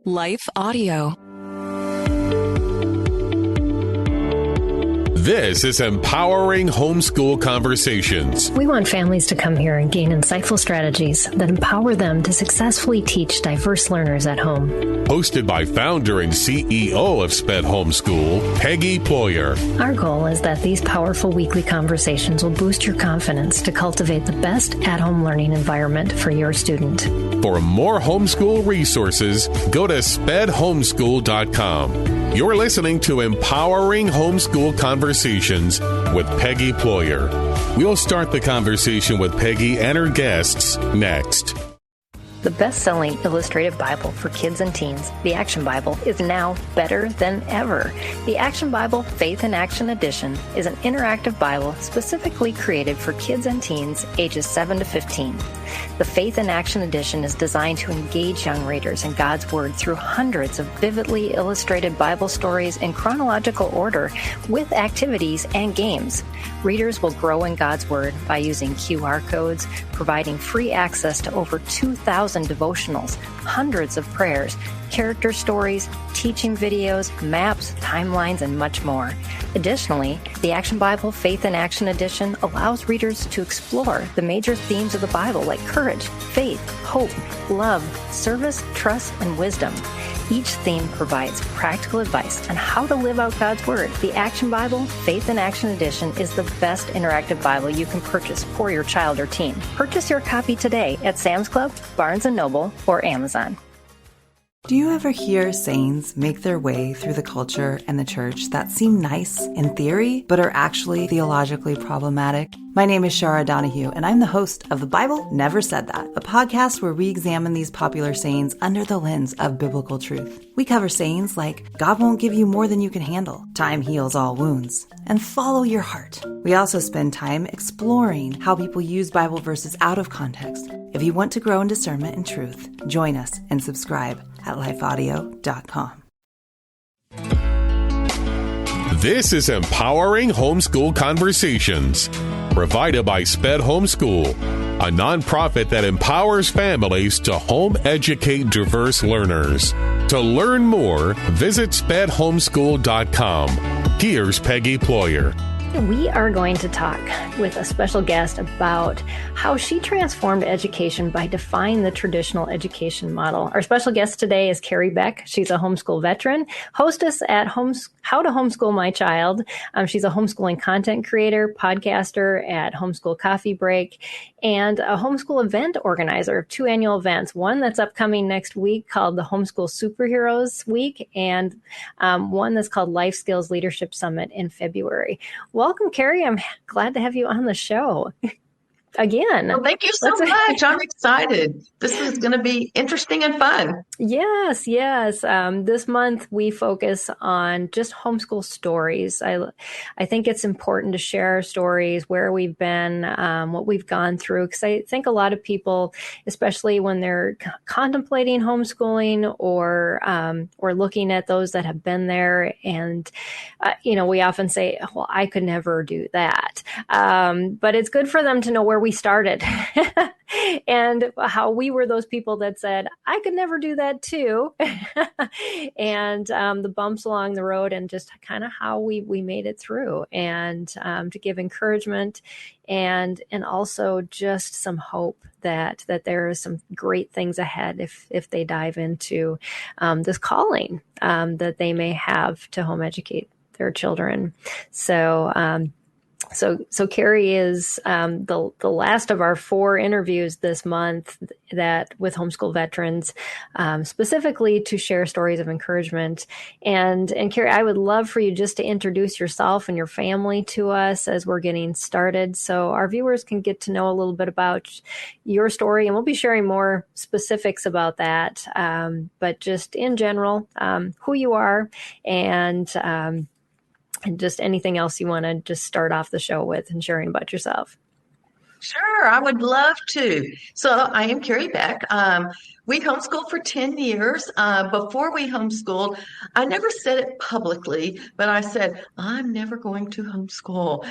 Life Audio. This is Empowering Homeschool Conversations. We want families to come here and gain insightful strategies that empower them to successfully teach diverse learners at home. Hosted by founder and CEO of SPED Homeschool, Peggy Ployer. Our goal is that these powerful weekly conversations will boost your confidence to cultivate the best at-home learning environment for your student. For more homeschool resources, go to spedhomeschool.com. You're listening to Empowering Homeschool Conversations with Peggy Ployer. We'll start the conversation with Peggy and her guests next. The best-selling illustrated Bible for kids and teens, the Action Bible, is now better than ever. The Action Bible Faith in Action Edition is an interactive Bible specifically created for kids and teens ages 7 to 15. The Faith in Action Edition is designed to engage young readers in God's Word through hundreds of vividly illustrated Bible stories in chronological order with activities and games. Readers will grow in God's Word by using QR codes, providing free access to over 2,000 devotionals, hundreds of prayers, character stories, teaching videos, maps, timelines, and much more. Additionally, the Action Bible Faith in Action Edition allows readers to explore the major themes of the Bible like courage, faith, hope, love, service, trust, and wisdom. Each theme provides practical advice on how to live out God's Word. The Action Bible Faith in Action Edition is the best interactive Bible you can purchase for your child or teen. Purchase your copy today at Sam's Club, Barnes & Noble, or Amazon. Do you ever hear sayings make their way through the culture and the church that seem nice in theory, but are actually theologically problematic? My name is Shara Donahue, and I'm the host of The Bible Never Said That, a podcast where we examine these popular sayings under the lens of biblical truth. We cover sayings like, God won't give you more than you can handle, time heals all wounds, and follow your heart. We also spend time exploring how people use Bible verses out of context. If you want to grow in discernment and truth, join us and subscribe at lifeaudio.com. This is Empowering Homeschool Conversations, provided by SPED Homeschool, a nonprofit that empowers families to home educate diverse learners. To learn more, visit spedhomeschool.com. Here's Peggy Ployer. We are going to talk with a special guest about how she transformed education by defying the traditional education model. Our special guest today is Carrie Beck. She's a homeschool veteran, hostess at How to Homeschool My Child. She's a homeschooling content creator, podcaster at Homeschool Coffee Break, and a homeschool event organizer of 2 annual events, one that's upcoming next week called the Homeschool Superheroes Week, and one that's called Life Skills Leadership Summit in February. Welcome, Carrie. I'm glad to have you on the show again. Well, thank you so much. I'm excited. This is going to be interesting and fun. Yes. This month we focus on just homeschool stories. I think it's important to share our stories, where we've been, what we've gone through, because I think a lot of people, especially when they're contemplating homeschooling or looking at those that have been there, and we often say, "Well, I could never do that," but it's good for them to know where we started and how we were those people that said, I could never do that too. And the bumps along the road and just kind of how we made it through, and to give encouragement and also just some hope that there are some great things ahead if they dive into this calling that they may have to home educate their children. So Carrie is the last of our 4 interviews this month that with homeschool veterans, specifically to share stories of encouragement. And Carrie, I would love for you just to introduce yourself and your family to us as we're getting started, so our viewers can get to know a little bit about your story. And we'll be sharing more specifics about that, but just in general, who you are, and just anything else you want to just start off the show with and sharing about yourself. Sure, I would love to. So I am Carrie Beck. We homeschooled for 10 years. Before we homeschooled, I never said it publicly, but I said, I'm never going to homeschool.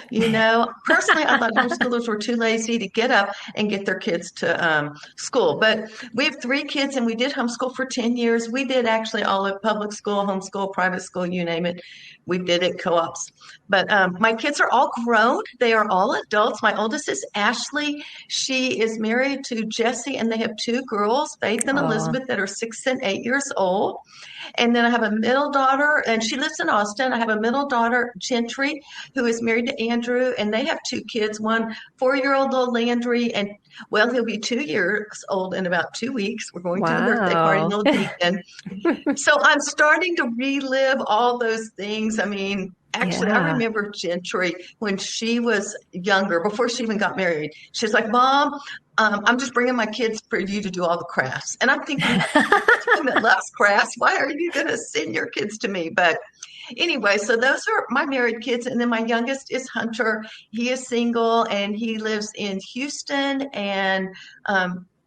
Personally, I thought homeschoolers were too lazy to get up and get their kids to school. But we have 3 kids, and we did homeschool for 10 years. We did actually all of public school, homeschool, private school, you name it. We did it, co-ops. But my kids are all grown. They are all adults. My oldest is Ashley. She is married to Jesse, and they have 2 girls, Faith and Elizabeth, that are 6 and 8 years old. And then I have a middle daughter, and she lives in Austin. I have a middle daughter, Gentry, who is married to Andrew, and they have 2 kids, one 4-year-old little Landry, and well, he'll be 2 years old in about 2 weeks. We're going to the birthday party in Little Deacon. So I'm starting to relive all those things. I mean, actually, I remember Gentry when she was younger, before she even got married. She's like, Mom, I'm just bringing my kids for you to do all the crafts. And I'm thinking, someone that loves crafts, why are you going to send your kids to me? But anyway, so those are my married kids. And then my youngest is Hunter. He is single, and he lives in Houston and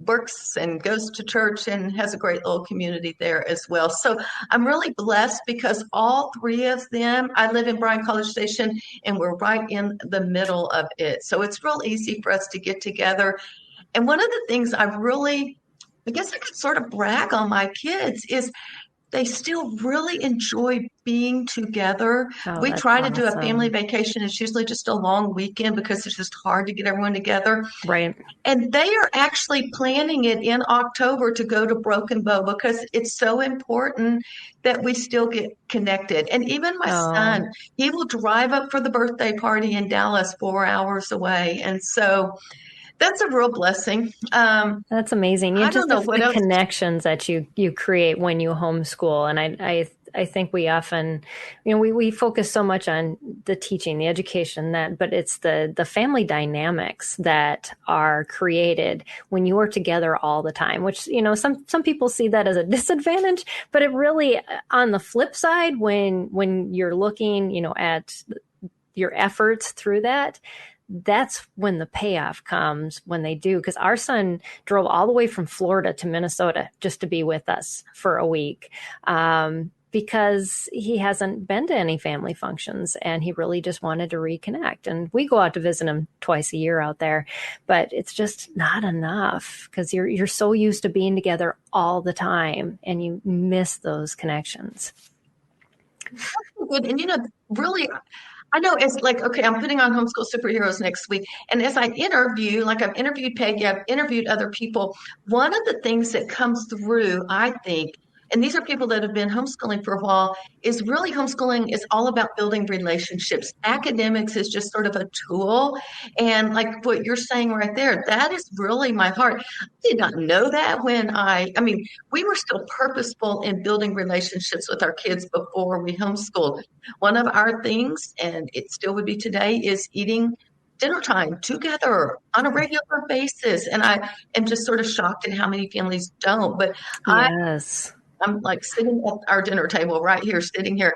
works and goes to church and has a great little community there as well. So I'm really blessed because all 3 of them, I live in Bryan College Station, and we're right in the middle of it. So it's real easy for us to get together. And one of the things I guess I could sort of brag on my kids is they still really enjoy being together. We try to do a family vacation. It's usually just a long weekend because it's just hard to get everyone together. Right. And they are actually planning it in October to go to Broken Bow because it's so important that we still get connected. And even my son, he will drive up for the birthday party in Dallas 4 hours away. And so that's a real blessing. That's amazing. You just the connections that you create when you homeschool. And I think we often, we focus so much on the teaching, the education, but it's the family dynamics that are created when you are together all the time, which, some people see that as a disadvantage, but it really, on the flip side, when you're looking, at your efforts through that's when the payoff comes, when they do. Because our son drove all the way from Florida to Minnesota just to be with us for a week because he hasn't been to any family functions and he really just wanted to reconnect. And we go out to visit him twice a year out there, but it's just not enough because you're so used to being together all the time and you miss those connections. And really, I know it's like, okay, I'm putting on Homeschool Superheroes next week. And as I interview, like I've interviewed Peggy, I've interviewed other people, one of the things that comes through, I think, and these are people that have been homeschooling for a while, is really homeschooling is all about building relationships. Academics is just sort of a tool. And like what you're saying right there, that is really my heart. I did not know that when we were still purposeful in building relationships with our kids before we homeschooled. One of our things, and it still would be today, is eating dinner time together on a regular basis. And I am just sort of shocked at how many families don't. But yes. I'm like sitting at our dinner table right here, sitting here,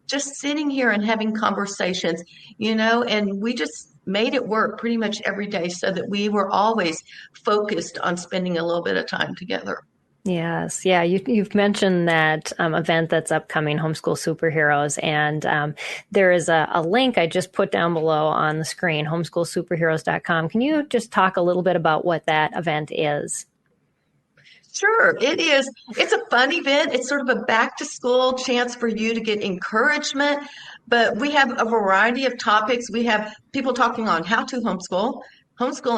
just sitting here and having conversations, and we just made it work pretty much every day so that we were always focused on spending a little bit of time together. Yes. Yeah. You've mentioned that event that's upcoming, Homeschool Superheroes. And there is a link I just put down below on the screen, homeschoolsuperheroes.com. Can you just talk a little bit about what that event is? Sure, it is. It's a fun event. It's sort of a back to school chance for you to get encouragement, but we have a variety of topics. We have people talking on how to homeschool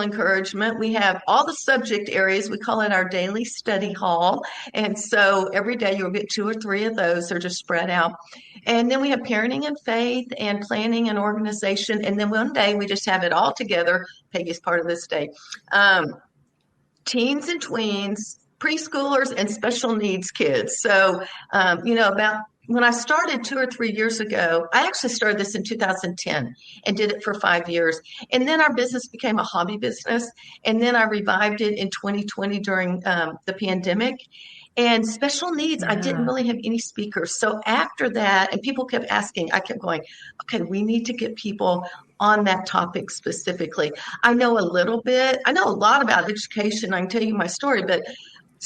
encouragement. We have all the subject areas. We call it our daily study hall. And so every day you'll get 2 or 3 of those. They're just spread out. And then we have parenting and faith and planning and organization. And then one day we just have it all together. Peggy's part of this day. Teens and tweens, preschoolers, and special needs kids. So, about when I started 2 or 3 years ago, I actually started this in 2010 and did it for 5 years. And then our business became a hobby business. And then I revived it in 2020 during the pandemic. And special needs, I didn't really have any speakers. So after that, and people kept asking, I kept going, okay, we need to get people on that topic specifically. I know a little bit. I know a lot about education. I can tell you my story, but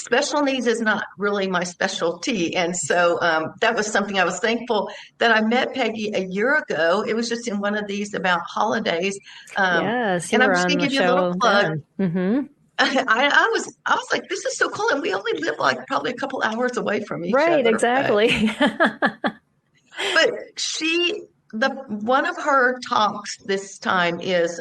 special needs is not really my specialty. And so that was something I was thankful that I met Peggy a year ago. It was just in one of these about holidays. Yes, you and I'm were just on going to the give you a little show plug. then. Mm-hmm. I was like, this is so cool. And we only live like probably a couple hours away from each Right, other. exactly. But one of her talks this time is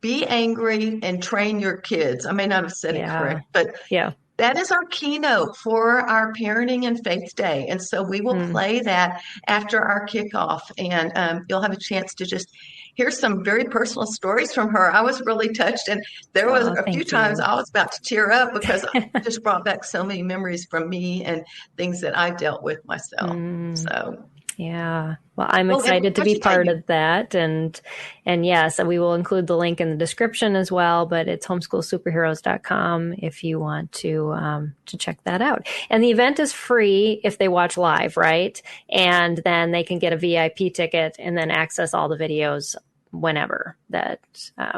be angry and train your kids. I may not have said it correct, but yeah. that is our keynote for our Parenting and Faith Day. And so we will play that after our kickoff, and you'll have a chance to just hear some very personal stories from her. I was really touched, and there was a few times I was about to tear up because it just brought back so many memories from me and things that I dealt with myself. So yeah. Well, I'm excited to be part of that. And yes, we will include the link in the description as well, but it's homeschoolsuperheroes.com if you want to check that out. And the event is free if they watch live, right? And then they can get a VIP ticket and then access all the videos whenever that.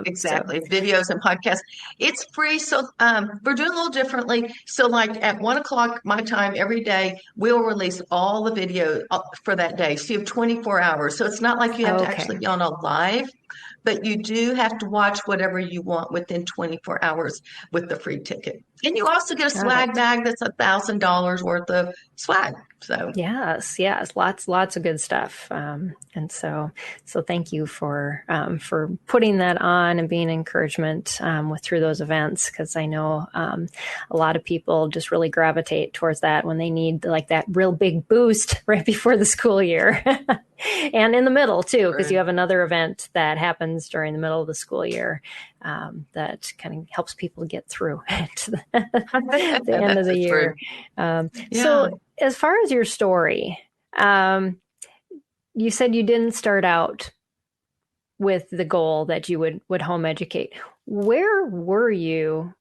Exactly. Videos and podcasts. It's free. So we're doing a little differently. So like at 1:00 my time every day, we'll release all the video for that day. So you have 24 hours. So it's not like you have to actually be on a live, but you do have to watch whatever you want within 24 hours with the free ticket. And you also get a swag bag that's $1,000 worth of swag. So yes, lots of good stuff. And so thank you for putting that on and being encouragement through those events, because I know a lot of people just really gravitate towards that when they need like that real big boost right before the school year. And in the middle too, because you have another event that happens during the middle of the school year that kind of helps people get through to the end of the year. So as far as your story, you said you didn't start out with the goal that you would home educate. Where were you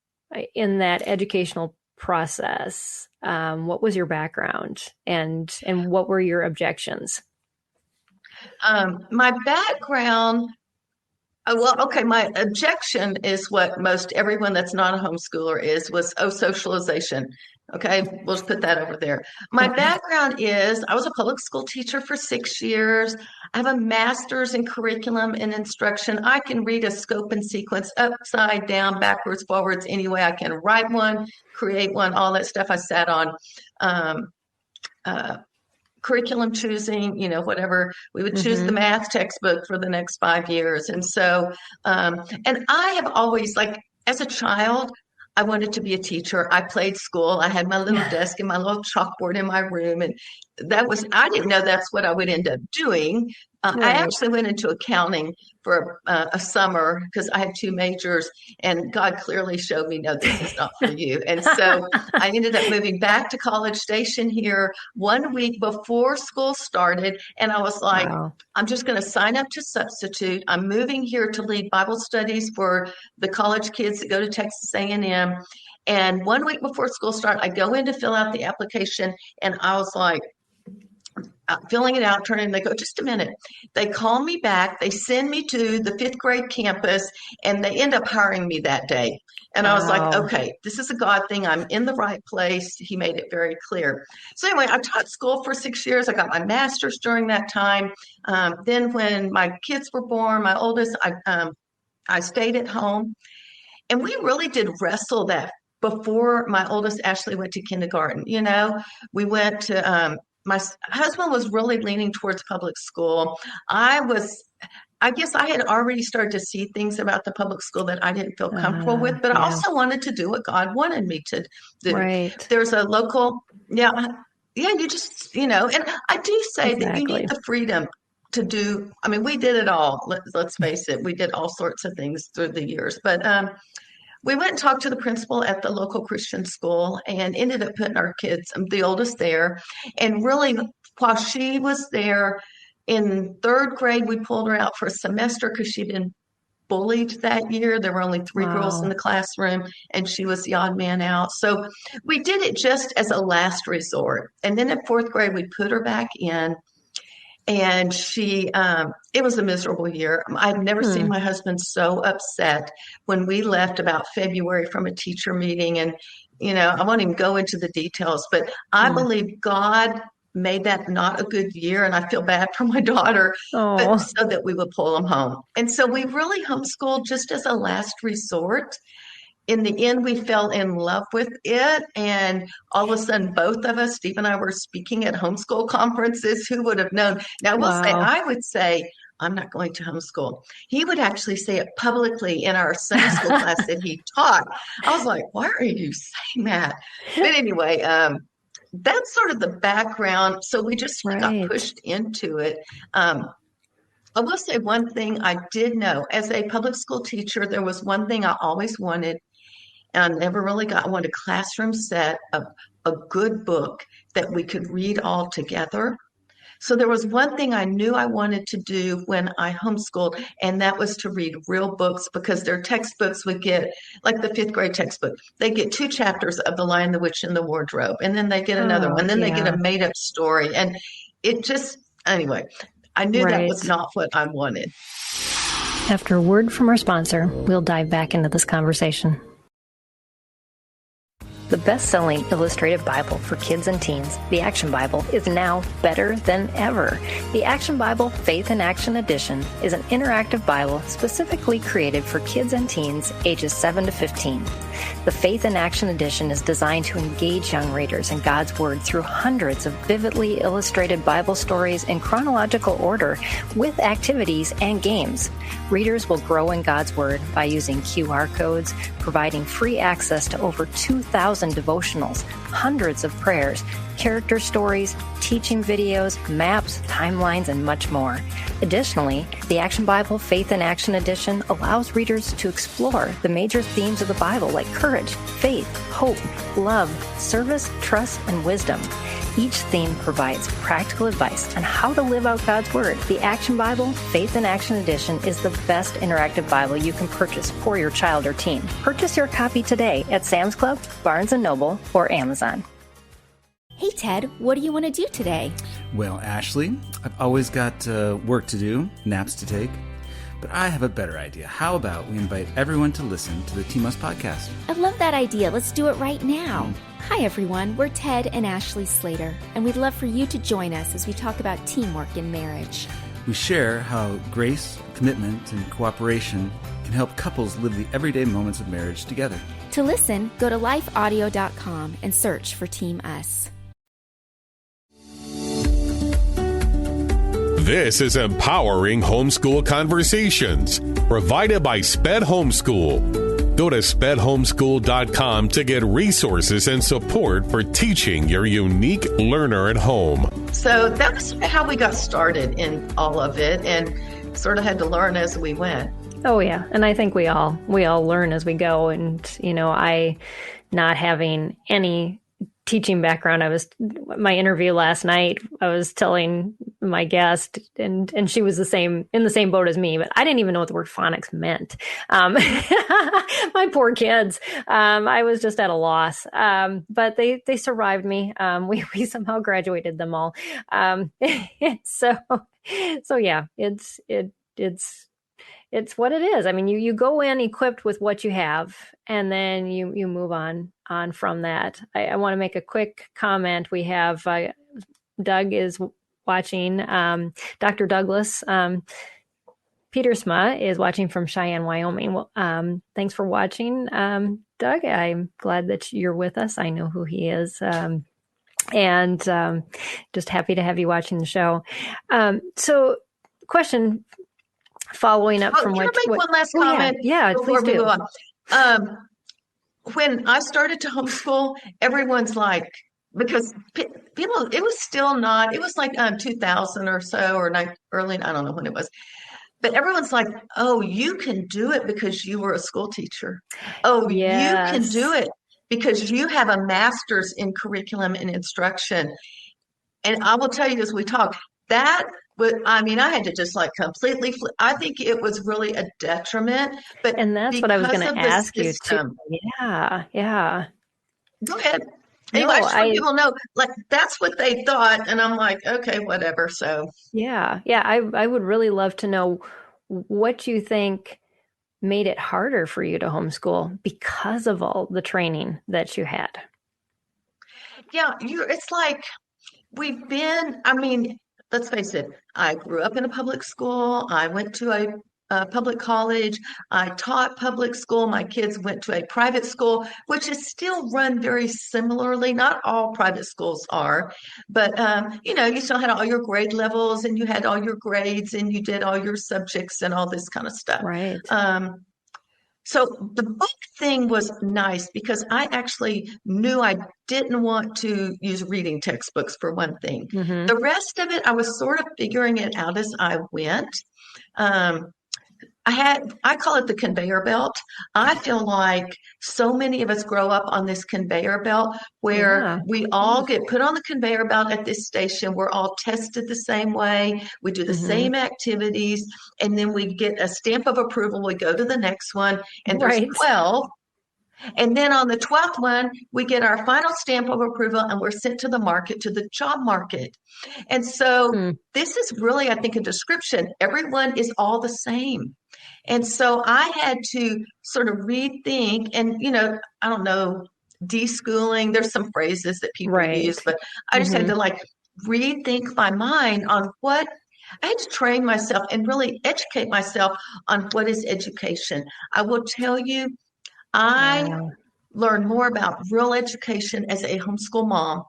in that educational process? What was your background, and what were your objections? My background, my objection is what most everyone that's not a homeschooler was socialization. Okay, we'll just put that over there. My background is I was a public school teacher for 6 years. I have a master's in curriculum and instruction. I can read a scope and sequence upside down, backwards, forwards, any way I can write one, create one, all that stuff. I sat on curriculum choosing, whatever. We would choose the math textbook for the next 5 years. And so, and I have always, like, as a child, I wanted to be a teacher. I played school. I had my little desk and my little chalkboard in my room. And I didn't know that's what I would end up doing. I actually went into accounting for a summer because I had 2 majors, and God clearly showed me, no, this is not for you. And so I ended up moving back to College Station here 1 week before school started. And I was like, I'm just going to sign up to substitute. I'm moving here to lead Bible studies for the college kids that go to Texas A&M. And 1 week before school started, I go in to fill out the application, and I was like, filling it out, turning, they go, just a minute. They call me back. They send me to the 5th grade campus, and they end up hiring me that day. And I was like, okay, this is a God thing. I'm in the right place. He made it very clear. So anyway, I taught school for 6 years. I got my master's during that time. Then when my kids were born, my oldest, I stayed at home. And we really did wrestle that before my oldest Ashley went to kindergarten. We went to, my husband was really leaning towards public school. I guess I had already started to see things about the public school that I didn't feel comfortable with, but I also wanted to do what God wanted me to do. Right. There's a local, you just, and I do say that you need the freedom to do, we did it all. Let's face it. We did all sorts of things through the years, but we went and talked to the principal at the local Christian school and ended up putting our kids, the oldest there. And really, while she was there in 3rd grade, we pulled her out for a semester because she'd been bullied that year. There were only 3 girls in the classroom, and she was the odd man out. So we did it just as a last resort. And then in 4th grade, we put her back in. And it was a miserable year. I've never seen my husband so upset when we left about February from a teacher meeting. And I won't even go into the details, but I believe God made that not a good year. And I feel bad for my daughter, but Oh, so that we would pull them home. And so we really homeschooled just as a last resort. In the end, we fell in love with it. And all of a sudden, both of us, Steve and I, were speaking at homeschool conferences. Who would have known? Now, wow. I would say, I'm not going to homeschool. He would actually say it publicly in our Sunday school class that he taught. I was like, why are you saying that? But anyway, that's sort of the background. So we just got Right. pushed into it. I will say one thing I did know as a public school teacher, there was one thing I always wanted, and I never really got. I wanted a classroom set of a good book that we could read all together. So there was one thing I knew I wanted to do when I homeschooled, and that was to read real books because their textbooks would get, like the fifth grade textbook, they get 2 chapters of The Lion, the Witch, and the Wardrobe, and then they get another Oh, one, then they get yeah. a made up story. And it just, anyway, I knew that was Right. not what I wanted. After a word from our sponsor, we'll dive back into this conversation. The best-selling illustrated Bible for kids and teens, the Action Bible, is now better than ever. The Action Bible Faith in Action Edition is an interactive Bible specifically created for kids and teens ages 7 to 15. The Faith in Action Edition is designed to engage young readers in God's Word through hundreds of vividly illustrated Bible stories in chronological order with activities and games. Readers will grow in God's Word by using QR codes, providing free access to over 2,000 devotionals, hundreds of prayers, character stories, teaching videos, maps, timelines, and much more. Additionally, the Action Bible Faith in Action Edition allows readers to explore the major themes of the Bible like courage, faith, hope, love, service, trust, and wisdom. Each theme provides practical advice on how to live out God's Word. The Action Bible Faith in Action Edition is the best interactive Bible you can purchase for your child or teen. Purchase your copy today at Sam's Club, Barnes & Noble, or Amazon. Hey Ted, what do you want to do today? Well, Ashley, I've always got work to do, naps to take, but I have a better idea. How about we invite everyone to listen to the Team-Us podcast? I love that idea. Let's do it right now. Hi everyone, we're Ted and Ashley Slater, and we'd love for you to join us as we talk about teamwork in marriage. We share how grace, commitment, and cooperation can help couples live the everyday moments of marriage together. To listen, go to lifeaudio.com and search for Team Us. This is Empowering Homeschool Conversations, provided by SPED Homeschool. Go to spedhomeschool.com to get resources and support for teaching your unique learner at home. So that was how we got started in all of it, and sort of had to learn as we went. Oh yeah, and I think we all learn as we go. And I, not having any teaching background, my interview last night, I was telling my guest, and she was in the same boat as me, but I didn't even know what the word phonics meant. My poor kids. I was just at a loss. But they survived me. We somehow graduated them all. So yeah, it's what it is. I mean, you go in equipped with what you have, and then you move on from that. I want to make a quick comment. We have Doug is watching. Dr. Douglas Petersma is watching from Cheyenne, Wyoming. Well, thanks for watching, Doug. I'm glad that you're with us. I know who he is. And just happy to have you watching the show. So, question following up from can I make one last comment? Yeah, before please we do. move on? When I started to homeschool, everyone's like, because people, it was still not, it was like 2000 or so, or early, I don't know when it was. But everyone's like, oh, you can do it because you were a school teacher. Oh, Yes. you can do it because you have a master's in curriculum and instruction. And I will tell you as we talk, I had to just like completely I think it was really a detriment. And that's what I was going to ask you too. Yeah. Go ahead. No, Anyway, I just want people to know, like, that's what they thought. And I'm like, okay, whatever. So yeah. I would really love to know what you think made it harder for you to homeschool because of all the training that you had? Yeah, it's like I mean, let's face it, I grew up in a public school. I went to a public college. I taught public school. My kids went to a private school, which is still run very similarly. Not all private schools are, but you still had all your grade levels and you had all your grades and you did all your subjects and all this kind of stuff. Right. So the book thing was nice because I actually knew I didn't want to use reading textbooks for one thing. Mm-hmm. The rest of it, I was sort of figuring it out as I went. I call it the conveyor belt. I feel like so many of us grow up on this conveyor belt where we all get put on the conveyor belt at this station. We're all tested the same way. We do the same activities, and then we get a stamp of approval. We go to the next one, and there's 12. And then on the 12th one, we get our final stamp of approval and we're sent to the market, to the job market. And so this is really, I think, a description. Everyone is all the same. And so I had to sort of rethink and, I don't know, deschooling. There's some phrases that people use, but I just had to rethink my mind on what I had to train myself and really educate myself on what is education. I will tell you, I learned more about real education as a homeschool mom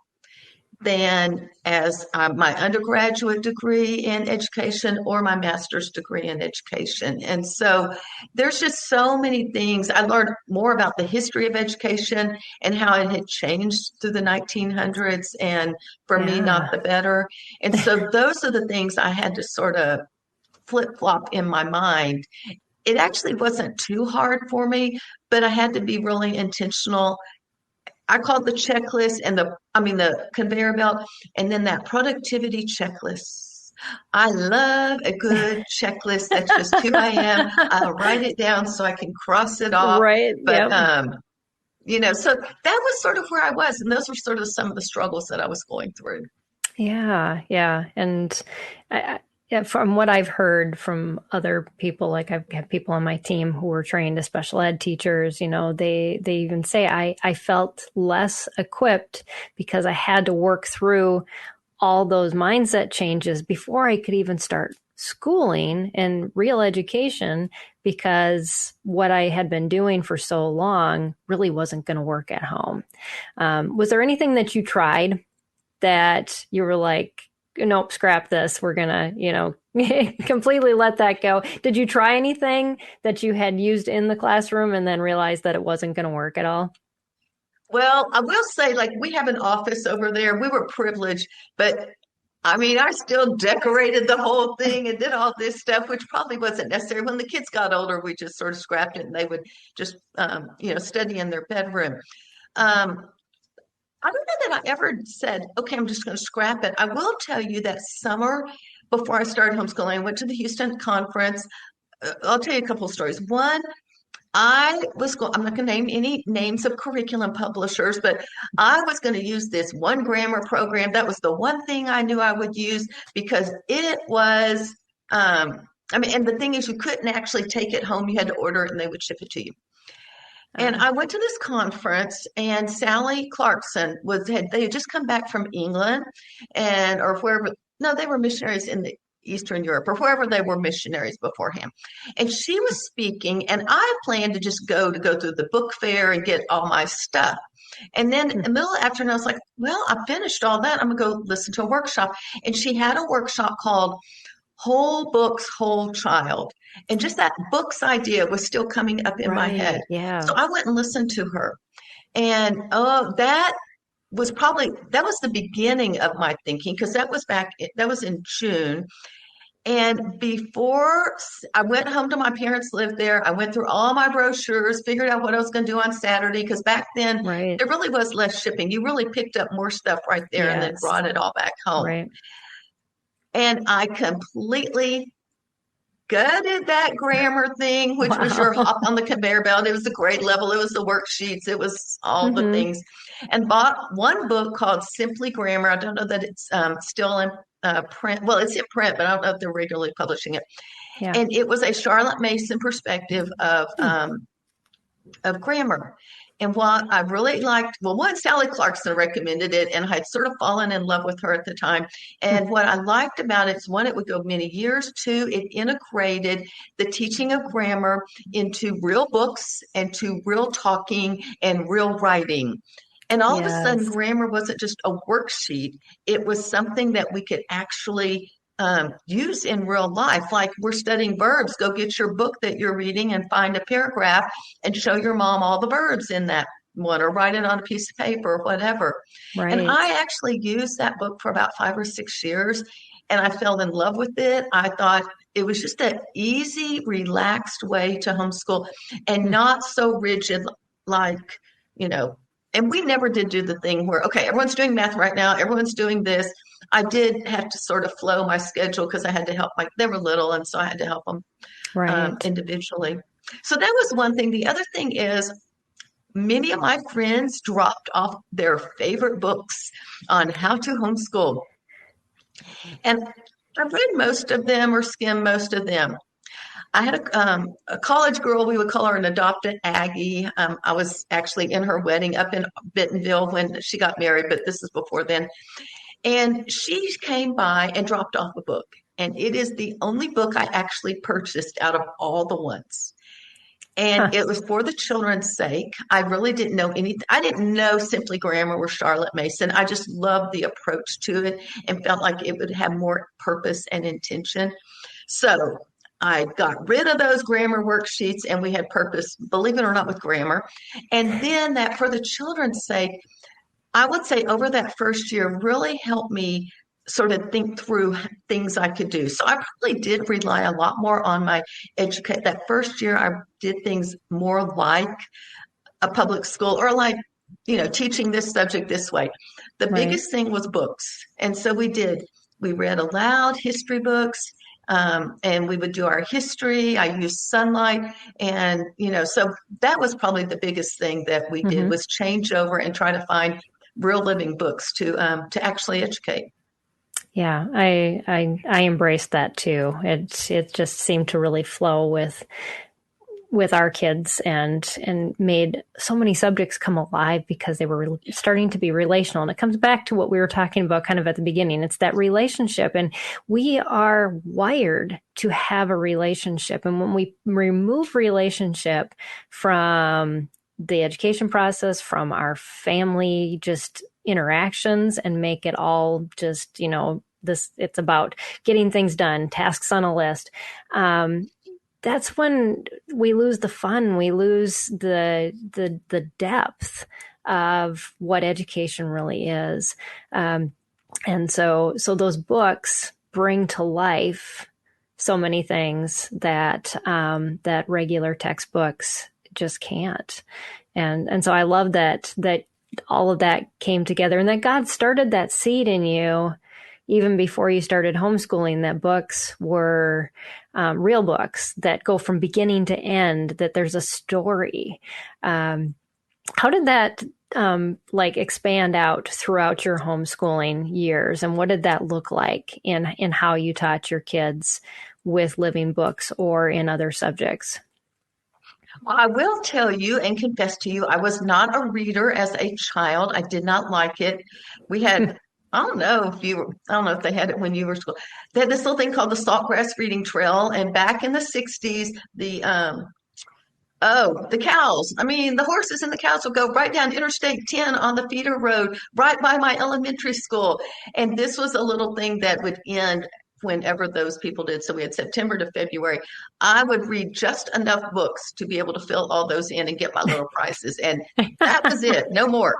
than as my undergraduate degree in education or my master's degree in education. And so there's just so many things. I learned more about the history of education and how it had changed through the 1900s, and for me, not the better. And so those are the things I had to sort of flip-flop in my mind. It actually wasn't too hard for me, but I had to be really intentional. I called the checklist and the conveyor belt, and then that productivity checklist. I love a good checklist. That's just who I am. I'll write it down so I can cross it off. Right. But, so that was sort of where I was. And those were sort of some of the struggles that I was going through. Yeah. Yeah. And from what I've heard from other people, like I've had people on my team who were trained as special ed teachers, they even say I felt less equipped because I had to work through all those mindset changes before I could even start schooling and real education, because what I had been doing for so long really wasn't going to work at home. Was there anything that you tried that you were like, nope, scrap this. We're going to, completely let that go. Did you try anything that you had used in the classroom and then realized that it wasn't going to work at all? Well, I will say, we have an office over there. We were privileged, but I still decorated the whole thing and did all this stuff, which probably wasn't necessary. When the kids got older, we just sort of scrapped it and they would just, study in their bedroom. I don't know that I ever said, okay, I'm just going to scrap it. I will tell you that summer before I started homeschooling, I went to the Houston conference. I'll tell you a couple of stories. One, I'm not going to name any names of curriculum publishers, but I was going to use this one grammar program. That was the one thing I knew I would use because it was, and the thing is, you couldn't actually take it home. You had to order it and they would ship it to you. And I went to this conference, and Sally Clarkson they had just come back from England or wherever. No, they were missionaries in the Eastern Europe or wherever they were missionaries beforehand. And she was speaking, and I planned to just go through the book fair and get all my stuff. And then in the middle of the afternoon, I was like, well, I finished all that. I'm going to go listen to a workshop. And she had a workshop called Whole Books, Whole Child. And just that books idea was still coming up in my head. Yeah. So I went and listened to her. And that was the beginning of my thinking, because that was in June. And before I went home to my parents lived there, I went through all my brochures, figured out what I was going to do on Saturday, because back then there really was less shipping. You really picked up more stuff right there and then brought it all back home. Right. And I completely gutted that grammar thing, which was your hop on the conveyor belt. It was the grade level. It was the worksheets. It was all the things. And bought one book called Simply Grammar. I don't know that it's still in print. Well, it's in print, but I don't know if they're regularly publishing it. Yeah. And it was a Charlotte Mason perspective of grammar. And what I really liked, well, one, Sally Clarkson recommended it, and I had sort of fallen in love with her at the time. And what I liked about it is, one, it would go many years. Two, it integrated the teaching of grammar into real books and to real talking and real writing. And all of a sudden, Yes. grammar wasn't just a worksheet. It was something that we could actually use in real life. Like, we're studying verbs. Go get your book that you're reading and find a paragraph and show your mom all the verbs in that one, or write it on a piece of paper or whatever. And Right. I actually used that book for about 5 or 6 years, and I fell in love with it. I thought it was just an easy, relaxed way to homeschool, and not so rigid, like, and we never did do the thing where, okay, everyone's doing math right now, everyone's doing this. I did have to sort of flow my schedule because I had to help, they were little, and so I had to help them Right. individually. So that was one thing. The other thing is, many of my friends dropped off their favorite books on how to homeschool. And I've read most of them or skimmed most of them. I had a college girl, we would call her an adopted Aggie. I was actually in her wedding up in Bentonville when she got married, but this is before then. And she came by and dropped off a book. And it is the only book I actually purchased out of all the ones. And it was for the children's sake. I really didn't know anything. I didn't know Simply Grammar or Charlotte Mason. I just loved the approach to it and felt like it would have more purpose and intention. So I got rid of those grammar worksheets, and we had purpose, believe it or not, with grammar. And then that, for the children's sake, I would say over that first year really helped me sort of think through things I could do. So I probably did rely a lot more on my education. That first year, I did things more like a public school, or like, teaching this subject this way. The biggest thing was books. And so we read aloud history books, and we would do our history. I used Sunlight. And, so that was probably the biggest thing that we did, was change over and try to find real living books to actually educate. Yeah, I embraced that too. It just seemed to really flow with our kids, and made so many subjects come alive because they were starting to be relational. And it comes back to what we were talking about kind of at the beginning. It's that relationship, and we are wired to have a relationship. And when we remove relationship from the education process, from our family just interactions, and make it all just, it's about getting things done, tasks on a list. That's when we lose the fun. We lose the depth of what education really is. And so those books bring to life so many things that that regular textbooks just can't. And so I love that all of that came together, and that God started that seed in you even before you started homeschooling, that books were real books that go from beginning to end, that there's a story. How did that expand out throughout your homeschooling years? And what did that look like in how you taught your kids with living books or in other subjects? Well, I will tell you and confess to you, I was not a reader as a child. I did not like it. We had, I don't know if they had it when you were in school. They had this little thing called the Saltgrass Reading Trail. And back in the 60s, the cows, the horses and the cows would go right down Interstate 10 on the feeder road, right by my elementary school. And this was a little thing that would end whenever those people did. So we had September to February. I would read just enough books to be able to fill all those in and get my little prizes. And that was it, no more.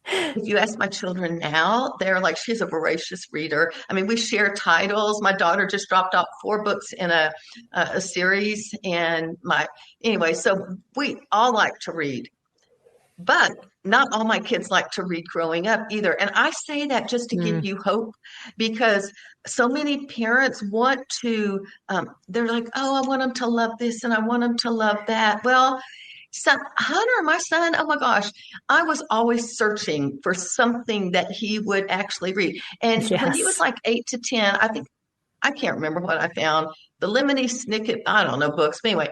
If you ask my children now, they're like, she's a voracious reader. We share titles. My daughter just dropped off 4 books in a series. And so we all like to read. But not all my kids like to read growing up either. And I say that just to give you hope, because so many parents want to, they're like, oh, I want them to love this and I want them to love that. Well, Hunter, my son, oh my gosh, I was always searching for something that he would actually read. And when he was like 8 to 10, I can't remember what I found. The Lemony Snicket, I don't know, books. But anyway,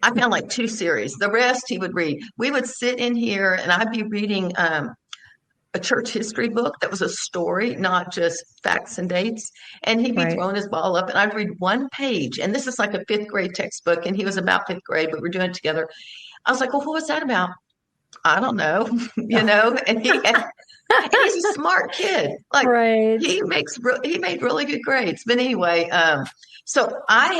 I found like 2 series. The rest he would read. We would sit in here and I'd be reading a church history book that was a story, not just facts and dates. And he'd be throwing his ball up and I'd read one page. And this is like a 5th grade textbook. And he was about 5th grade, but we're doing it together. I was like, well, what was that about? I don't know, and he's a smart kid. Like he made really good grades. But anyway, so I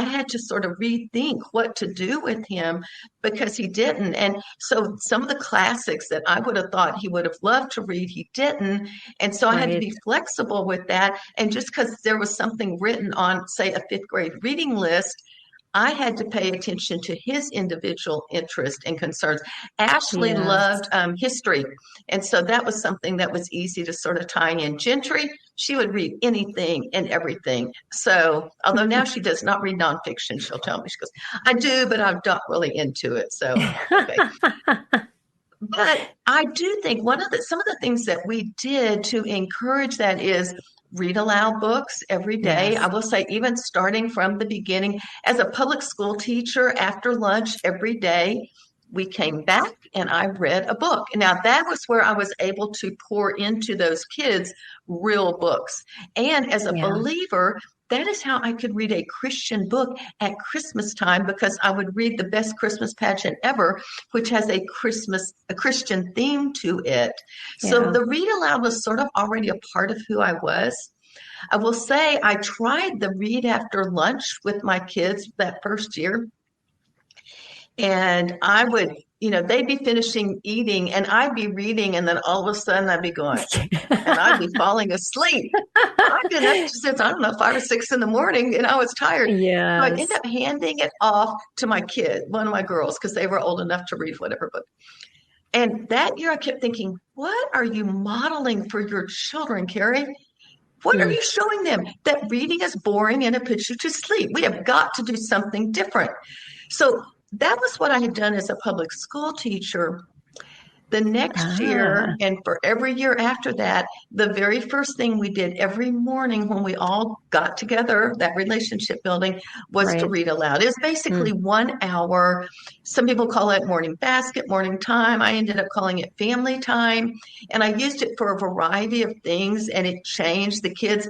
had to sort of rethink what to do with him because he didn't. And so some of the classics that I would have thought he would have loved to read, he didn't. And so I had to be flexible with that. And just because there was something written on, say, a 5th grade reading list, I had to pay attention to his individual interest and concerns. Ashley loved history. And so that was something that was easy to sort of tie in. Gentry, she would read anything and everything. So although now she does not read nonfiction, she'll tell me, she goes, I do, but I'm not really into it. So, okay. But I do think some of the things that we did to encourage that is read aloud books every day. I will say, even starting from the beginning, as a public school teacher, after lunch every day, we came back and I read a book. Now that was where I was able to pour into those kids real books. And as a believer, that is how I could read a Christian book at Christmas time, because I would read The Best Christmas Pageant Ever, which has a Christian theme to it. So the read aloud was sort of already a part of who I was. I will say I tried the read after lunch with my kids that first year. And I would, they'd be finishing eating and I'd be reading, and then all of a sudden I'd be going, and I'd be falling asleep. I'd been up since, 5 or 6 in the morning, and I was tired. Yeah. So I'd end up handing it off to my kid, one of my girls, because they were old enough to read whatever book. And that year I kept thinking, what are you modeling for your children, Carrie? What are you showing them? That reading is boring and it puts you to sleep. We have got to do something different. So that was what I had done as a public school teacher. The next year, and for every year after that, the very first thing we did every morning when we all got together, that relationship building, was to read aloud. It was basically 1 hour. Some people call it morning basket, morning time. I ended up calling it family time. And I used it for a variety of things, and it changed. The kids,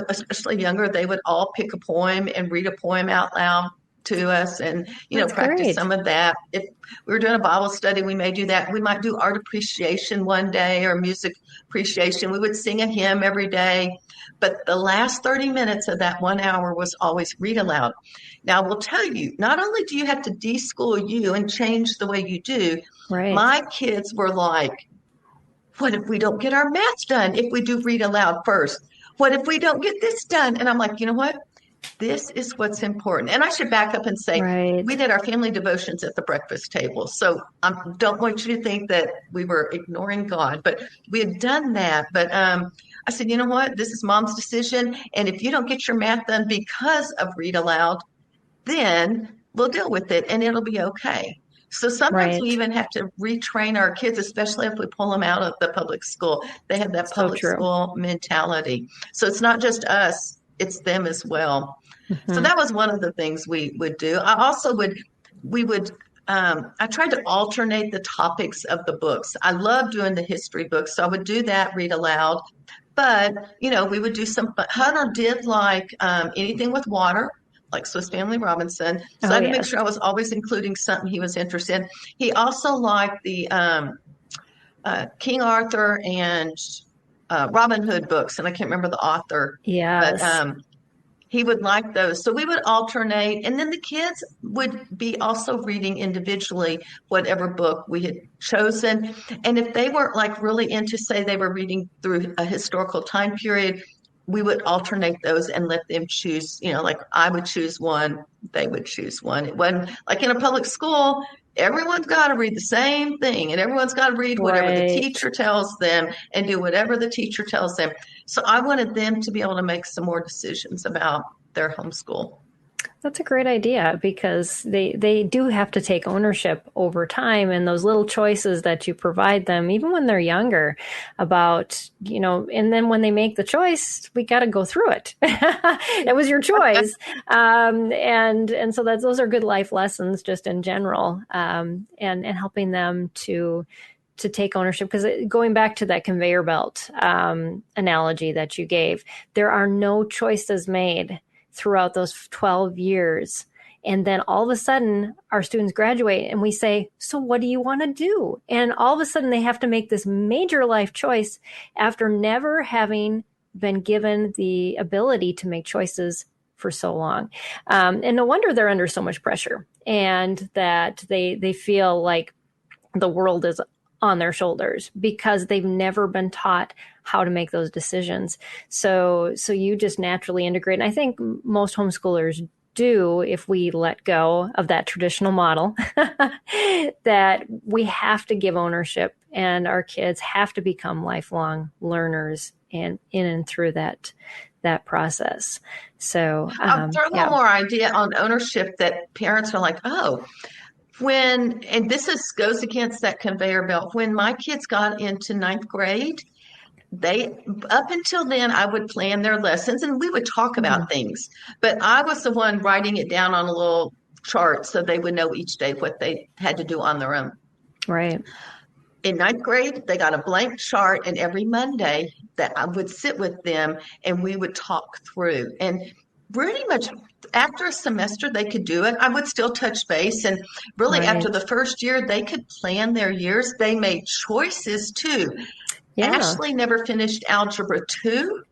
especially younger, they would all pick a poem and read a poem out loud to us, and practice some of that. If we were doing a Bible study, we may do that. We might do art appreciation one day or music appreciation. We would sing a hymn every day, but the last 30 minutes of that 1 hour was always read aloud. Now, I will tell you, not only do you have to de-school you and change the way you do, my kids were like, what if we don't get our math done if we do read aloud first? What if we don't get this done? And I'm like, you know what? This is what's important. And I should back up and say, we did our family devotions at the breakfast table. So I don't want you to think that we were ignoring God, but we had done that. But I said, you know what? This is Mom's decision. And if you don't get your math done because of read aloud, then we'll deal with it and it'll be okay. So sometimes we even have to retrain our kids, especially if we pull them out of the public school. They have that public school mentality. So it's not just us. It's them as well. So that was one of the things we would do. I also I tried to alternate the topics of the books. I love doing the history books, so I would do that, read aloud. But, we would do some, Hunter did like anything with water, like Swiss Family Robinson. So I had to make sure I was always including something he was interested in. He also liked the King Arthur and Robin Hood books, and I can't remember the author. But he would like those. So we would alternate, and then the kids would be also reading individually whatever book we had chosen. And if they weren't like really into, say they were reading through a historical time period, we would alternate those and let them choose, like I would choose one, they would choose one. It wasn't like in a public school, everyone's got to read the same thing, and everyone's got to read whatever the teacher tells them and do whatever the teacher tells them. So I wanted them to be able to make some more decisions about their homeschool. That's a great idea, because they do have to take ownership over time, and those little choices that you provide them, even when they're younger, about, and then when they make the choice, we got to go through it. It was your choice. And so those are good life lessons just in general, and helping them to take ownership. Because going back to that conveyor belt analogy that you gave, there are no choices made throughout those 12 years. And then all of a sudden our students graduate and we say, so what do you want to do? And all of a sudden they have to make this major life choice after never having been given the ability to make choices for so long. And no wonder they're under so much pressure, and that they feel like the world is on their shoulders because they've never been taught how to make those decisions. So you just naturally integrate. And I think most homeschoolers do, if we let go of that traditional model, that we have to give ownership, and our kids have to become lifelong learners and in and through that process. So I'll throw one more idea on ownership that parents are like, oh, and this goes against that conveyor belt. When my kids got into ninth grade, up until then, I would plan their lessons and we would talk about things, but I was the one writing it down on a little chart so they would know each day what they had to do on their own. Right. In ninth grade, they got a blank chart, and every Monday that I would sit with them and we would talk through. And pretty much after a semester, they could do it. I would still touch base. And really, after the first year, they could plan their years. They made choices too. Yeah. Ashley never finished Algebra 2.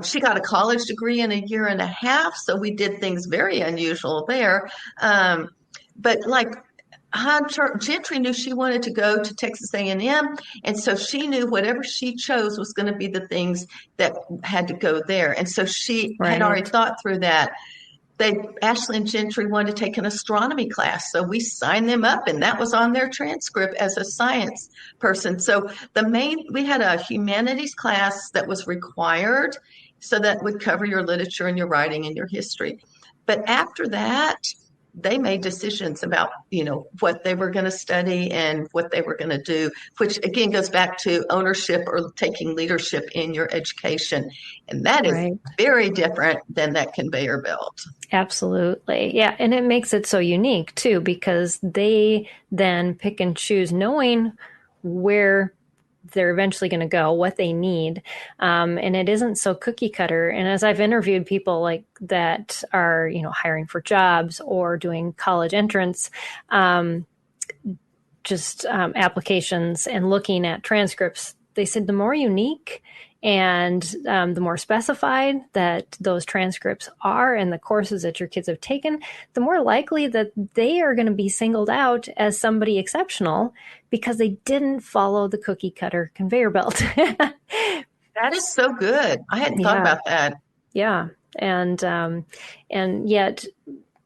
She got a college degree in a year and a half. So we did things very unusual there. But like Hunter Gentry knew she wanted to go to Texas A&M, and so she knew whatever she chose was going to be the things that had to go there. And so she had already thought through that. Ashley and Gentry wanted to take an astronomy class, so we signed them up, and that was on their transcript as a science person. So we had a humanities class that was required, so that would cover your literature and your writing and your history. But after that, they made decisions about, what they were going to study and what they were going to do, which again goes back to ownership or taking leadership in your education. And that is very different than that conveyor belt. Absolutely. Yeah. And it makes it so unique too, because they then pick and choose, knowing where they're eventually going to go, what they need. And it isn't so cookie cutter. And as I've interviewed people like that are, hiring for jobs or doing college entrance, applications and looking at transcripts, they said the more unique and the more specified that those transcripts are and the courses that your kids have taken, the more likely that they are going to be singled out as somebody exceptional because they didn't follow the cookie cutter conveyor belt. That is so good. I hadn't thought about that. Yeah. And yet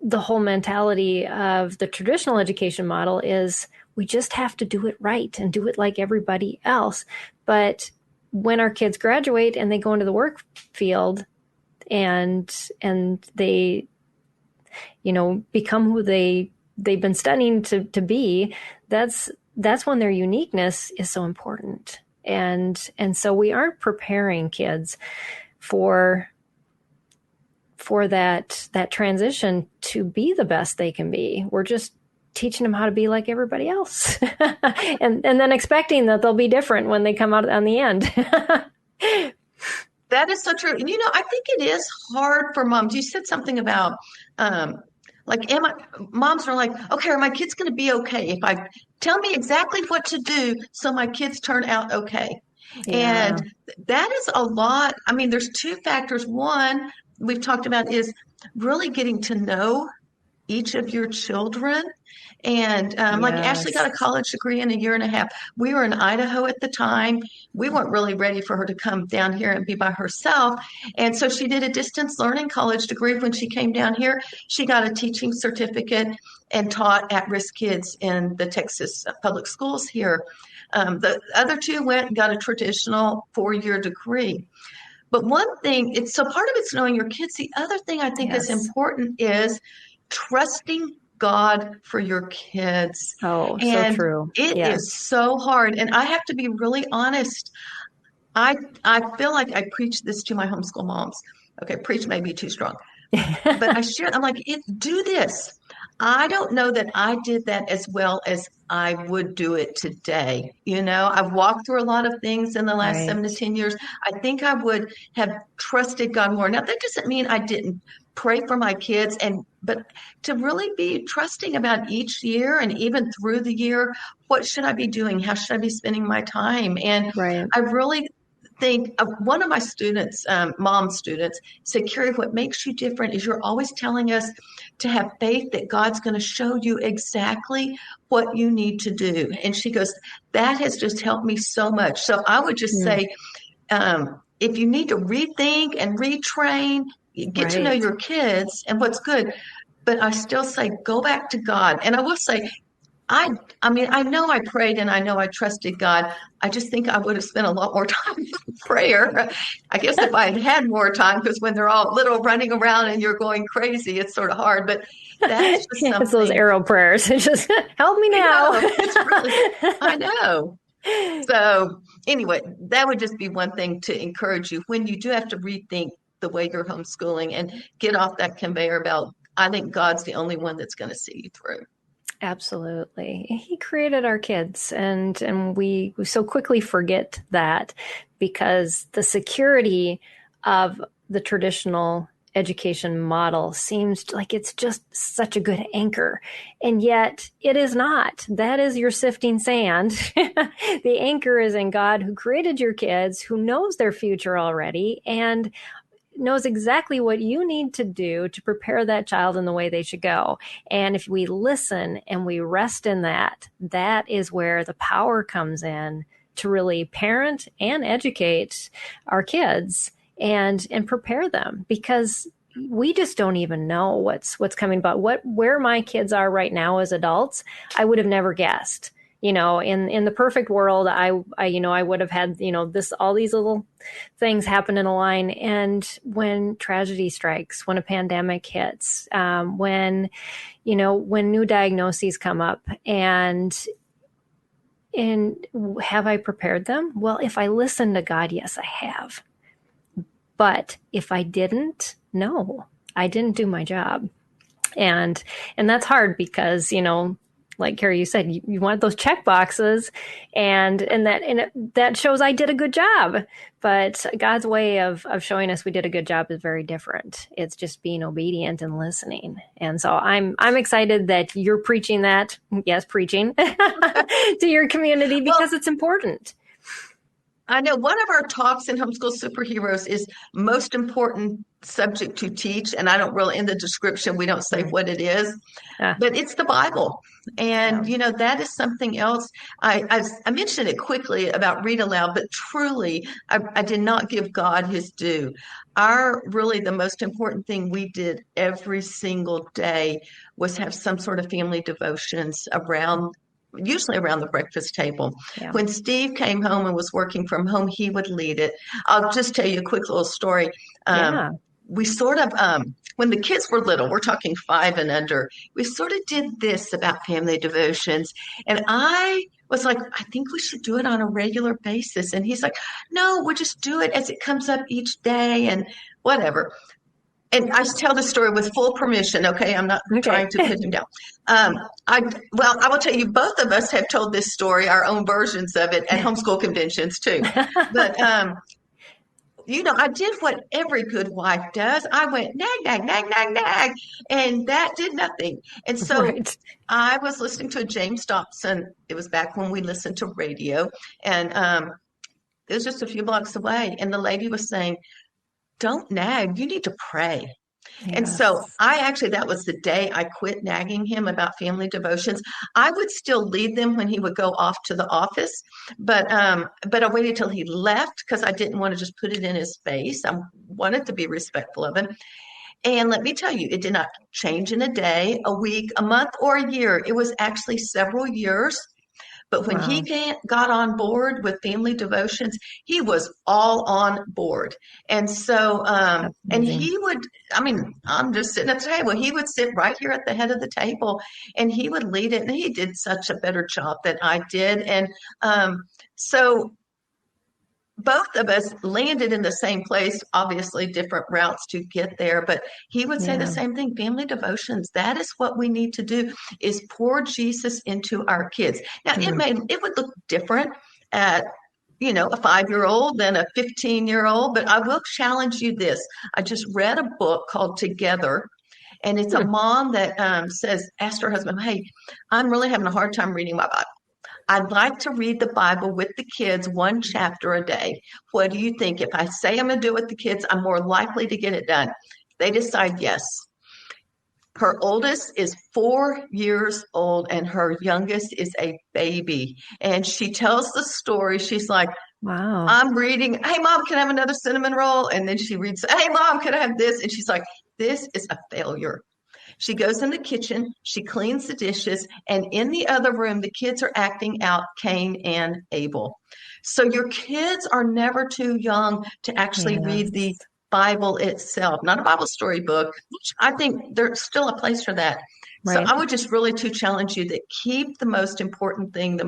the whole mentality of the traditional education model is we just have to do it right and do it like everybody else. But when our kids graduate and they go into the work field and they, become who they've been studying to be, that's when their uniqueness is so important. And so we aren't preparing kids for that transition to be the best they can be. We're just teaching them how to be like everybody else and then expecting that they'll be different when they come out on the end. That is so true. And, I think it is hard for moms. You said something about, moms are like, okay, are my kids going to be okay if I tell me exactly what to do so my kids turn out okay? Yeah. And that is a lot. I mean, there's two factors. One we've talked about is really getting to know each of your children. And like Ashley got a college degree in a year and a half. We were in Idaho at the time. We weren't really ready for her to come down here and be by herself. And so she did a distance learning college degree. When she came down here, she got a teaching certificate and taught at-risk kids in the Texas public schools here. The other two went and got a traditional 4-year degree. But one thing, it's so part of it's knowing your kids. The other thing I think is Yes. important is trusting God for your kids. Oh, so And true. it Yes. is so hard. And I have to be really honest. I feel like I preach this to my homeschool moms. Okay, preach may be too strong. But I share, I'm like, do this. I don't know that I did that as well as I would do it today. I've walked through a lot of things in the last Right. 7 to 10 years. I think I would have trusted God more. Now, that doesn't mean I didn't pray for my kids, but to really be trusting about each year and even through the year, what should I be doing? How should I be spending my time? And Right. I really think one of my students, mom students, said, Carrie, what makes you different is you're always telling us to have faith that God's going to show you exactly what you need to do. And she goes, that has just helped me so much. So I would just say, if you need to rethink and retrain, get to know Right. your kids and what's good. But I still say, go back to God. And I will say, I mean, I know I prayed and I know I trusted God. I just think I would have spent a lot more time in prayer. I guess if I had had more time, because when they're all little running around and you're going crazy, it's sort of hard. But that's just It's those something. arrow prayers. It's just help me now. I know. So anyway, that would just be one thing to encourage you when you do have to rethink the way you're homeschooling and get off that conveyor belt. I think God's the only one that's going to see you through. Absolutely. He created our kids and we so quickly forget that because the security of the traditional education model seems like it's just such a good anchor. And yet it is not. That is your sifting sand. The anchor is in God who created your kids, who knows their future already, and knows exactly what you need to do to prepare that child in the way they should go. And if we listen and we rest in that, that is where the power comes in to really parent and educate our kids and prepare them, because we just don't even know what's coming about. Where my kids are right now as adults, I would have never guessed. In the perfect world, I would have had, all these little things happen in a line. And when tragedy strikes, when a pandemic hits, when new diagnoses come up, and have I prepared them? Well, if I listen to God, yes, I have. But if I didn't, no, I didn't do my job. And that's hard because, like Carrie, you said, you want those check boxes, and that shows I did a good job. But God's way of showing us we did a good job is very different. It's just being obedient and listening. And so I'm excited that you're preaching that, yes, preaching to your community, because it's important. I know one of our talks in Homeschool Superheroes is most important subject to teach. And I don't really, in the description, we don't say what it is, but it's the Bible. And, that is something else. I mentioned it quickly about read aloud, but truly, I did not give God his due. Really the most important thing we did every single day was have some sort of family devotions usually around the breakfast table. Yeah. When Steve came home and was working from home, he would lead it. I'll just tell you a quick little story. We sort of, when the kids were little, we're talking 5 and under, we sort of did this about family devotions. And I was like, I think we should do it on a regular basis. And he's like, no, we'll just do it as it comes up each day and whatever. And I tell the story with full permission. Okay. I'm not trying to put him down. I will tell you, both of us have told this story, our own versions of it at homeschool conventions too. But, I did what every good wife does. I went nag, nag, nag, nag, nag, and that did nothing. And so I was listening to a James Dobson. It was back when we listened to radio, and it was just a few blocks away. And the lady was saying, don't nag, you need to pray. Yes. And so that was the day I quit nagging him about family devotions. I would still lead them when he would go off to the office, but I waited till he left because I didn't want to just put it in his face. I wanted to be respectful of him. And let me tell you, it did not change in a day, a week, a month, or a year. It was actually several years But when he got on board with family devotions, he was all on board. And so, and he would, I mean, I'm just sitting at the table. He would sit right here at the head of the table and he would lead it. And he did such a better job than I did. And so both of us landed in the same place, obviously different routes to get there, but he would say the same thing, family devotions. That is what we need to do, is pour Jesus into our kids. Now it would look different at, a 5-year-old than a 15-year-old, but I will challenge you this. I just read a book called Together. And it's a mom that asked her husband, hey, I'm really having a hard time reading my Bible. I'd like to read the Bible with the kids 1 chapter a day. What do you think? If I say I'm going to do it with the kids, I'm more likely to get it done. They decide yes. Her oldest is 4 years old and her youngest is a baby. And she tells the story. She's like, wow, I'm reading, hey, Mom, can I have another cinnamon roll? And then she reads, hey, Mom, can I have this? And she's like, this is a failure. She goes in the kitchen, she cleans the dishes, and in the other room, the kids are acting out Cain and Abel. So your kids are never too young to actually read the Bible itself, not a Bible story book, which I think there's still a place for that. Right. So I would just really to challenge you that keep the most important thing,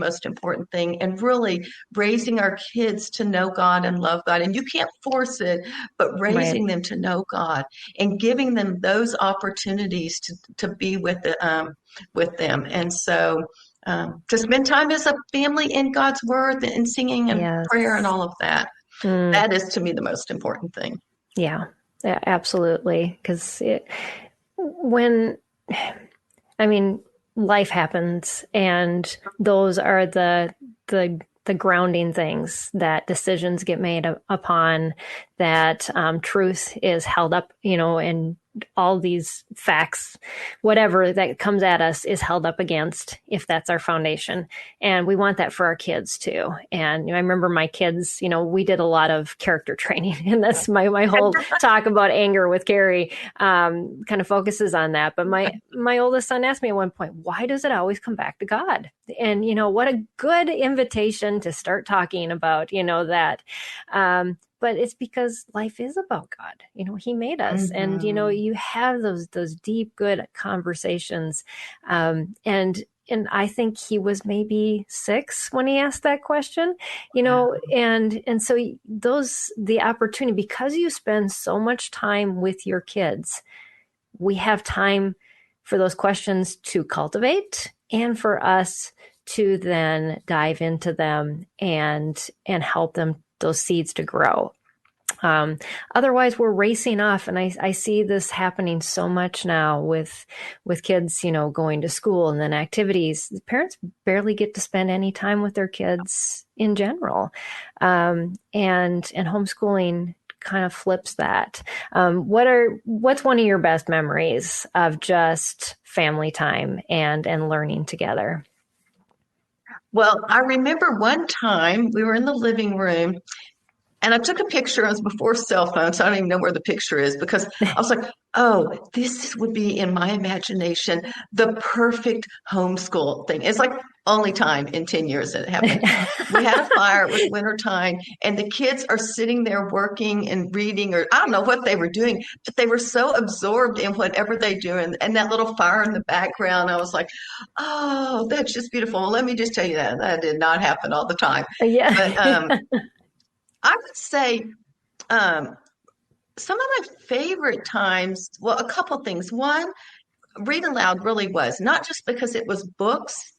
and really raising our kids to know God and love God. And you can't force it, but raising them to know God and giving them those opportunities to be with them. And so to spend time as a family in God's word and singing and prayer and all of that, that is to me the most important thing. Yeah, absolutely. Because life happens, and those are the grounding things that decisions get made upon, that truth is held up, and all these facts, whatever that comes at us is held up against, if that's our foundation. And we want that for our kids too. And I remember my kids, we did a lot of character training, and that's my whole talk about anger with Carrie kind of focuses on that. But my oldest son asked me at one point, why does it always come back to God? And, what a good invitation to start talking about, that. But it's because life is about God. He made us, and, you have those deep, good conversations. And I think he was maybe 6 when he asked that question, and so the opportunity, because you spend so much time with your kids, we have time for those questions to cultivate and for us to then dive into them and help them, those seeds to grow. Otherwise we're racing off. And I see this happening so much now with kids, going to school and then activities. The parents barely get to spend any time with their kids in general. And homeschooling kind of flips that. What's one of your best memories of just family time and learning together? Well, I remember one time we were in the living room and I took a picture. It was before cell phones. So I don't even know where the picture is, because I was like, oh, this would be in my imagination the perfect homeschool thing. It's like only time in 10 years that it happened. We had a fire. It was wintertime, and the kids are sitting there working and reading, or I don't know what they were doing, but they were so absorbed in whatever they do. And that little fire in the background, I was like, oh, that's just beautiful. Well, let me just tell you that did not happen all the time. Yeah. But I would say some of my favorite times, well, a couple things. One, read aloud really was, not just because it was books,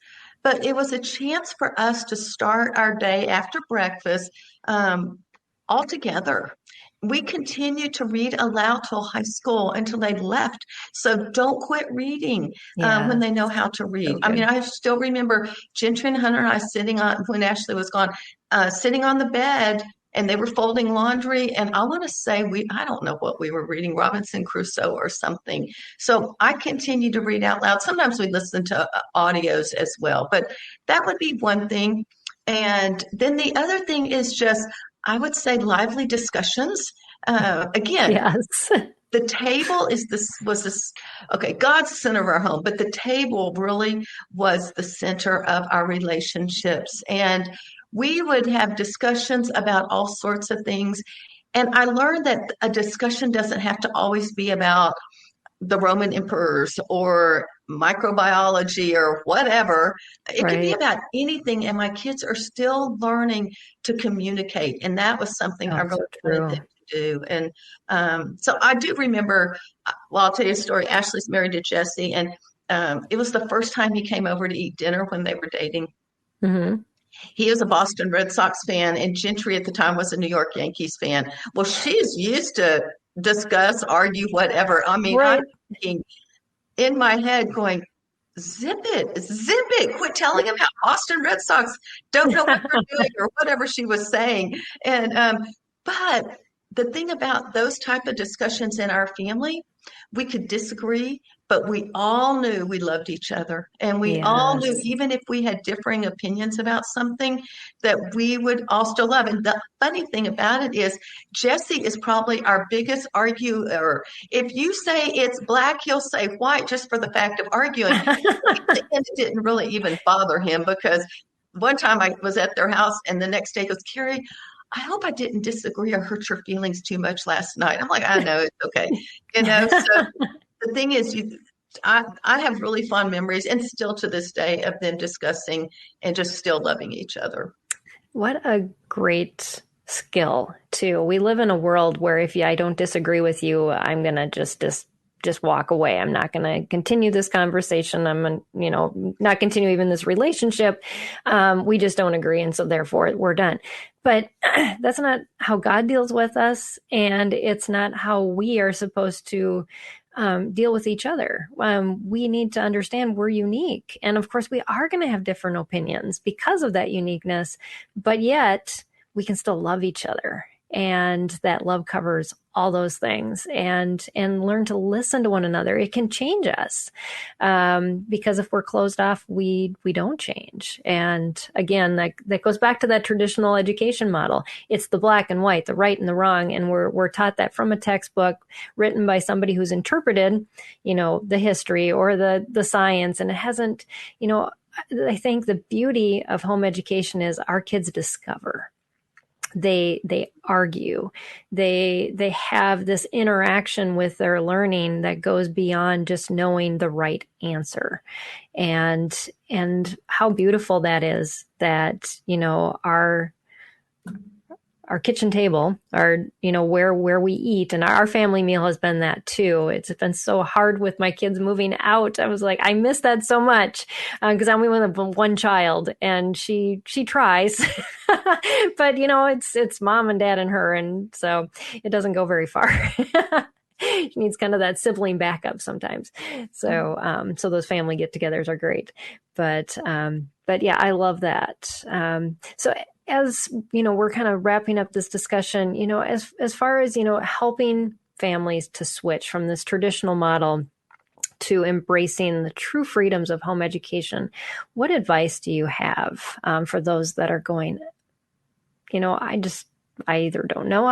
but it was a chance for us to start our day after breakfast all together. We continued to read aloud till high school, until they left. So don't quit reading when they know how to read. So I still remember Gentry and Hunter and I sitting on, when Ashley was gone, sitting on the bed, and they were folding laundry. And I want to say, I don't know what we were reading, Robinson Crusoe or something. So I continue to read out loud. Sometimes we listen to audios as well, but that would be one thing. And then the other thing is just, I would say, lively discussions. Again, the table was this, okay, God's the center of our home, but the table really was the center of our relationships. And we would have discussions about all sorts of things. And I learned that a discussion doesn't have to always be about the Roman emperors or microbiology or whatever. It could be about anything. And my kids are still learning to communicate. And that was something I really wanted them to do. And so I do remember, well, I'll tell you a story. Ashley's married to Jesse, and it was the first time he came over to eat dinner when they were dating. Mm-hmm. He is a Boston Red Sox fan, and Gentry at the time was a New York Yankees fan. Well, she's used to discuss, argue, whatever. I mean, I'm thinking in my head going, zip it, quit telling him how Boston Red Sox don't know what they're doing or whatever she was saying. And but the thing about those type of discussions in our family, we could disagree, but we all knew we loved each other. And we all knew, even if we had differing opinions about something, that we would all still love. And the funny thing about it is, Jesse is probably our biggest arguer. If you say it's black, he'll say white just for the fact of arguing. And it didn't really even bother him, because one time I was at their house and the next day he goes, Carrie, I hope I didn't disagree or hurt your feelings too much last night. I'm like, I know, it's okay. So the thing is, I have really fond memories, and still to this day, of them discussing and just still loving each other. What a great skill, too. We live in a world where if I don't disagree with you, I'm going to just walk away. I'm not going to continue this conversation. I'm, not continue even this relationship. We just don't agree. And so therefore we're done. But that's not how God deals with us. And it's not how we are supposed to deal with each other. We need to understand we're unique. And of course we are going to have different opinions because of that uniqueness, but yet we can still love each other. And that love covers all those things, and learn to listen to one another. It can change us, because if we're closed off, we don't change. And again, that goes back to that traditional education model. It's the black and white, the right and the wrong, and we're taught that from a textbook written by somebody who's interpreted, the history or the science, and it hasn't. I think the beauty of home education is our kids discover. They argue, they have this interaction with their learning that goes beyond just knowing the right answer. And how beautiful that is, that, our kitchen table, where we eat, and our family meal has been that too. It's been so hard with my kids moving out. I was like, I miss that so much, because I'm with one child, and she tries, but it's mom and dad and her, and so it doesn't go very far. She needs kind of that sibling backup sometimes. So those family get-togethers are great, but yeah, I love that. So as we're kind of wrapping up this discussion, as far as, helping families to switch from this traditional model to embracing the true freedoms of home education, what advice do you have for those that are going, I either don't know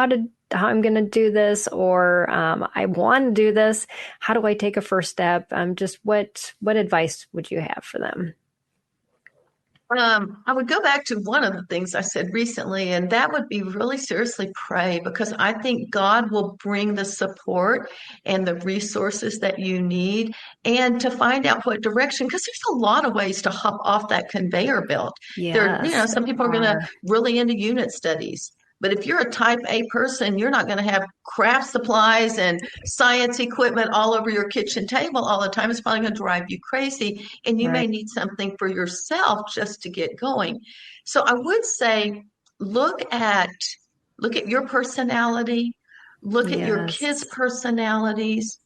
how I'm going to do this, or I want to do this. How do I take a first step? Just what advice would you have for them? I would go back to one of the things I said recently, and that would be really seriously pray, because I think God will bring the support and the resources that you need, and to find out what direction, because there's a lot of ways to hop off that conveyor belt. Yes, some people are going to really into unit studies. But if you're a type A person, you're not going to have craft supplies and science equipment all over your kitchen table all the time. It's probably going to drive you crazy. And you may need something for yourself just to get going. So I would say, look at your personality, look at your kids' personalities.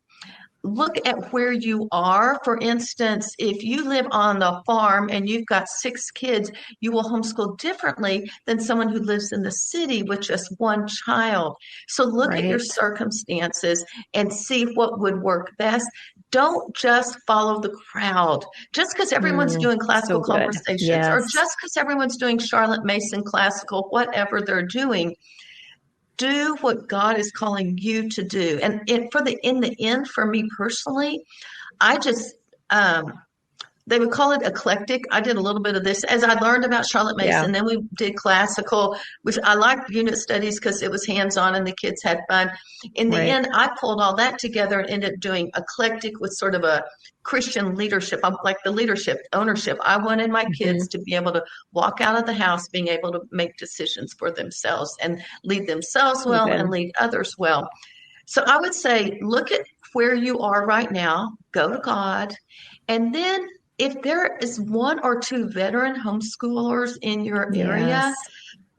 Look at where you are. For instance, if you live on the farm and you've got 6 kids, you will homeschool differently than someone who lives in the city with just one child. So look at your circumstances and see what would work best. Don't just follow the crowd. Just because everyone's doing classical conversations, or just because everyone's doing Charlotte Mason classical, whatever they're doing, do what God is calling you to do. And in the end, for me personally, I just they would call it eclectic. I did a little bit of this as I learned about Charlotte Mason. Then we did classical, which I liked unit studies because it was hands-on and the kids had fun. In the end, I pulled all that together and ended up doing eclectic with sort of a Christian leadership. I'm like the leadership, ownership. I wanted my kids to be able to walk out of the house, being able to make decisions for themselves and lead themselves well and lead others well. So I would say, look at where you are right now, go to God, and then if there is one or two veteran homeschoolers in your area,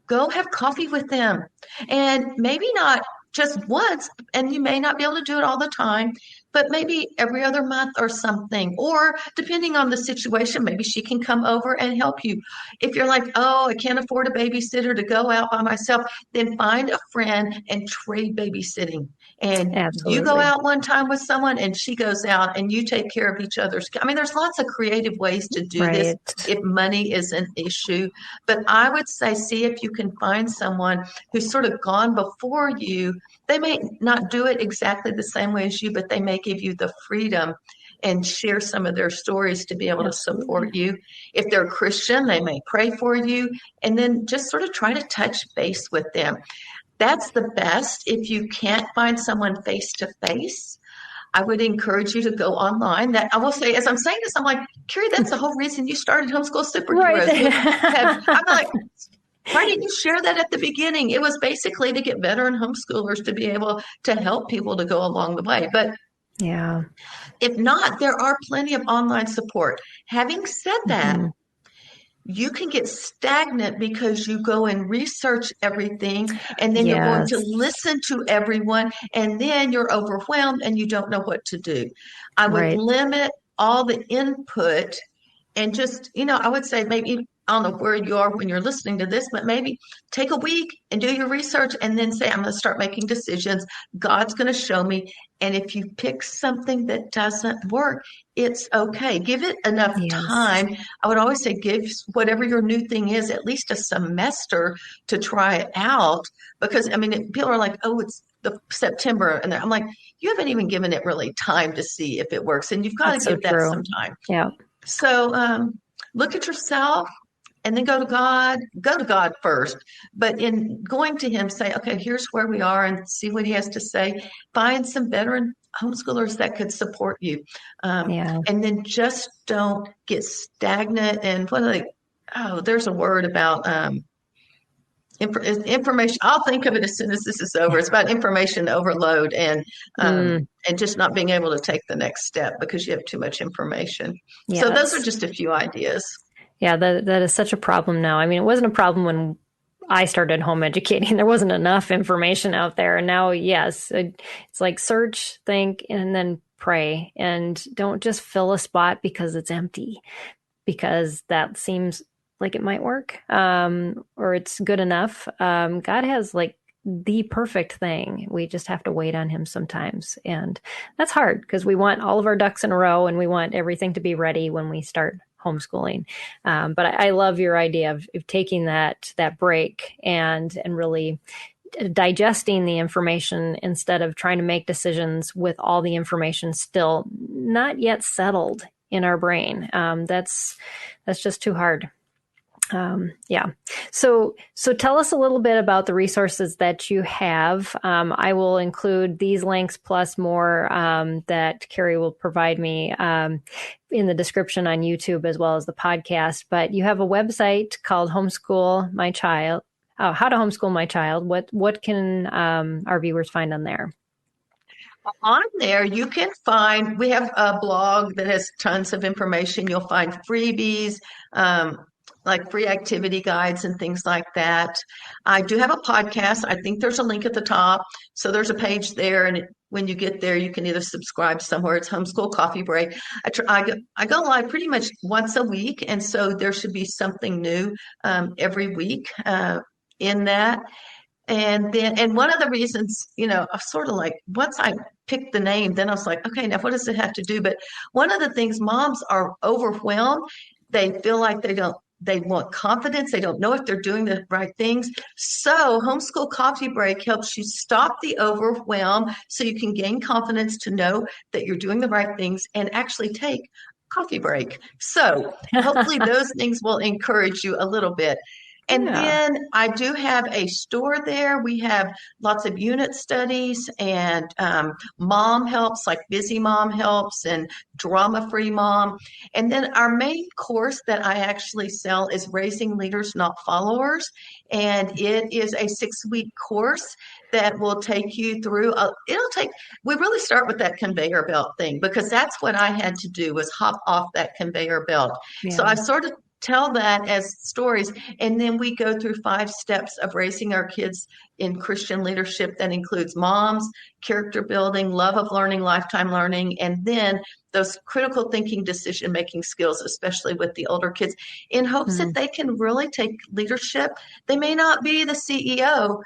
go have coffee with them. And maybe not just once, and you may not be able to do it all the time, but maybe every other month or something. Or depending on the situation, maybe she can come over and help you. If you're like, oh, I can't afford a babysitter to go out by myself, then find a friend and trade babysitting. And you go out one time with someone and she goes out and you take care of each other's. I mean, there's lots of creative ways to do this if money is an issue. But I would say, see if you can find someone who's sort of gone before you. They may not do it exactly the same way as you, but they may give you the freedom and share some of their stories to be able to support you. If they're Christian, they may pray for you, and then just sort of try to touch base with them. That's the best. If you can't find someone face to face, I would encourage you to go online. That I will say, as I'm saying this, I'm like, Carrie, that's the whole reason you started Homeschool Superheroes. I'm like, why didn't you share that at the beginning? It was basically to get veteran homeschoolers to be able to help people to go along the way. But if not, there are plenty of online support. Having said that, you can get stagnant because you go and research everything, and then you're going to listen to everyone, and then you're overwhelmed and you don't know what to do. I would limit all the input and just, I would say maybe, I don't know where you are when you're listening to this, but maybe take a week and do your research and then say, I'm going to start making decisions. God's going to show me. And if you pick something that doesn't work, it's okay. Give it enough time. I would always say give whatever your new thing is at least a semester to try it out. Because, I mean, people are like, oh, it's the September. And I'm like, you haven't even given it really time to see if it works. And you've got to give that some time. Yeah. So look at yourself. And then go to God first. But in going to him, say, okay, here's where we are and see what he has to say. Find some veteran homeschoolers that could support you. And then just don't get stagnant. And there's a word about information. I'll think of it as soon as this is over. It's about information overload and just not being able to take the next step because you have too much information. So those are just a few ideas. Yeah, that is such a problem now. I mean, it wasn't a problem when I started home educating. There wasn't enough information out there. And now, yes, it's like search, think, and then pray. And don't just fill a spot because it's empty, because that seems like it might work or it's good enough. God has like the perfect thing. We just have to wait on him sometimes. And that's hard because we want all of our ducks in a row and we want everything to be ready when we start homeschooling. But I love your idea of taking that break and really digesting the information instead of trying to make decisions with all the information still not yet settled in our brain. That's just too hard. So tell us a little bit about the resources that you have. I will include these links plus more that Carrie will provide me in the description on YouTube as well as the podcast. But you have a website called Homeschool My Child. Oh, How to Homeschool My Child. What can our viewers find on there? On there, you can find, we have a blog that has tons of information. You'll find freebies, like free activity guides and things like that. I do have a podcast. I think there's a link at the top. So there's a page there. And when you get there, you can either subscribe somewhere. It's Homeschool Coffee Break. I go live pretty much once a week. And so there should be something new every week in that. And one of the reasons, I sort of like, once I picked the name, then I was like, okay, now what does it have to do? But one of the things, moms are overwhelmed. They feel like they don't They want confidence. They don't know if they're doing the right things. So Homeschool Coffee Break helps you stop the overwhelm so you can gain confidence to know that you're doing the right things and actually take coffee break. So hopefully those things will encourage you a little bit. And then I do have a store there. We have lots of unit studies and mom helps, like Busy Mom Helps and Drama Free Mom. And then our main course that I actually sell is Raising Leaders, Not Followers. And it is a 6-week course that will take you through. We really start with that conveyor belt thing, because that's what I had to do, was hop off that conveyor belt. Yeah. So I sort of tell that as stories, and then we go through 5 steps of raising our kids in Christian leadership. That includes moms, character building, love of learning, lifetime learning, and then those critical thinking, decision making skills, especially with the older kids, in hopes that they can really take leadership. They may not be the CEO,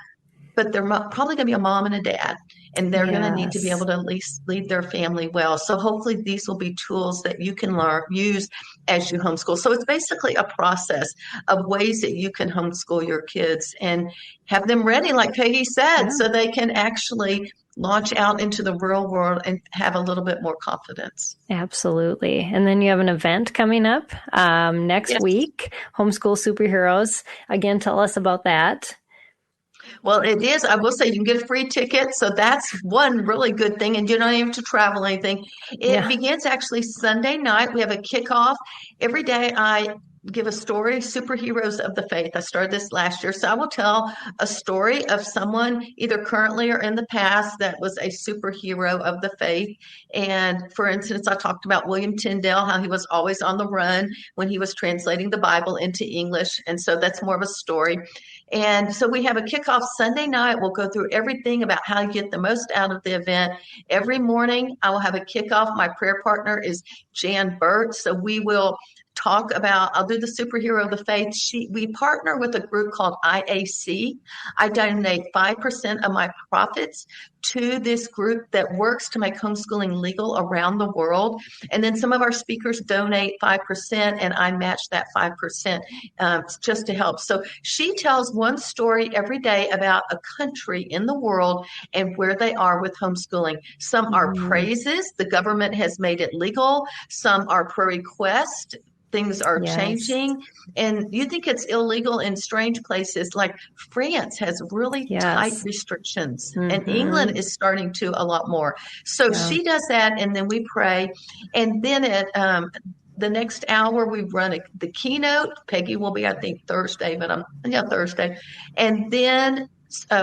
but they're probably going to be a mom and a dad, and they're going to need to be able to at least lead their family well. So hopefully these will be tools that you can use as you homeschool. So it's basically a process of ways that you can homeschool your kids and have them ready, like Peggy said, so they can actually launch out into the real world and have a little bit more confidence. Absolutely. And then you have an event coming up next week, Homeschool Superheroes. Again, tell us about that. Well, it is. I will say you can get a free ticket. So that's one really good thing. And you don't even have to travel anything. It begins actually Sunday night. We have a kickoff. Every day I give a story, Superheroes of the Faith. I started this last year. So I will tell a story of someone either currently or in the past that was a superhero of the faith. And for instance, I talked about William Tyndale, how he was always on the run when he was translating the Bible into English. And so that's more of a story. And so we have a kickoff Sunday night. We'll go through everything about how you get the most out of the event. Every morning I will have a kickoff. My prayer partner is Jan Burt. So we will talk about, I'll do the superhero of the faith. We partner with a group called IAC. I donate 5% of my profits to this group that works to make homeschooling legal around the world. And then some of our speakers donate 5%, and I match that 5% just to help. So she tells one story every day about a country in the world and where they are with homeschooling. Some are praises. The government has made it legal. Some are prayer requests. Things are changing, and you think it's illegal in strange places. Like France has really tight restrictions, and England is starting to a lot more. So she does that, and then we pray. And then at the next hour, we run the keynote. Peggy will be, I think, Thursday, but Thursday. And then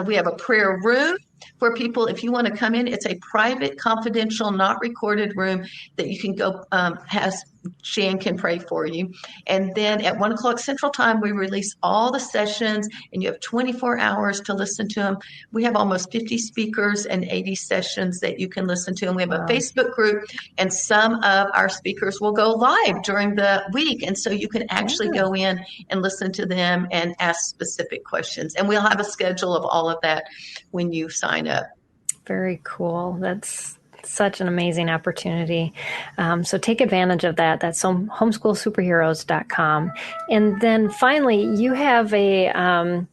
we have a prayer room where people, if you want to come in, it's a private, confidential, not recorded room that you can go, Shan can pray for you. And then at 1:00 Central Time, we release all the sessions, and you have 24 hours to listen to them. We have almost 50 speakers and 80 sessions that you can listen to. And we have a Facebook group, and some of our speakers will go live during the week. And so you can actually go in and listen to them and ask specific questions. And we'll have a schedule of all of that when you sign up. Very cool. That's such an amazing opportunity. So take advantage of that. That's homeschoolsuperheroes.com. And then finally, you have a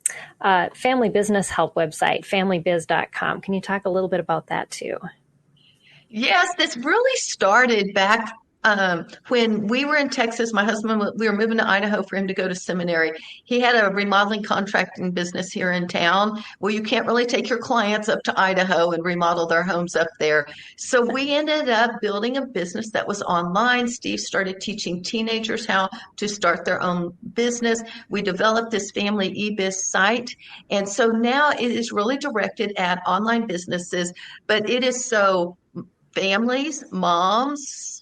family business help website, familybiz.com. Can you talk a little bit about that too? Yes, this really started back when we were in Texas. My husband, we were moving to Idaho for him to go to seminary. He had a remodeling contracting business here in town. Well, you can't really take your clients up to Idaho and remodel their homes up there. So we ended up building a business that was online. Steve started teaching teenagers how to start their own business. We developed this family eBiz site. And so now it is really directed at online businesses, but it is so families, moms,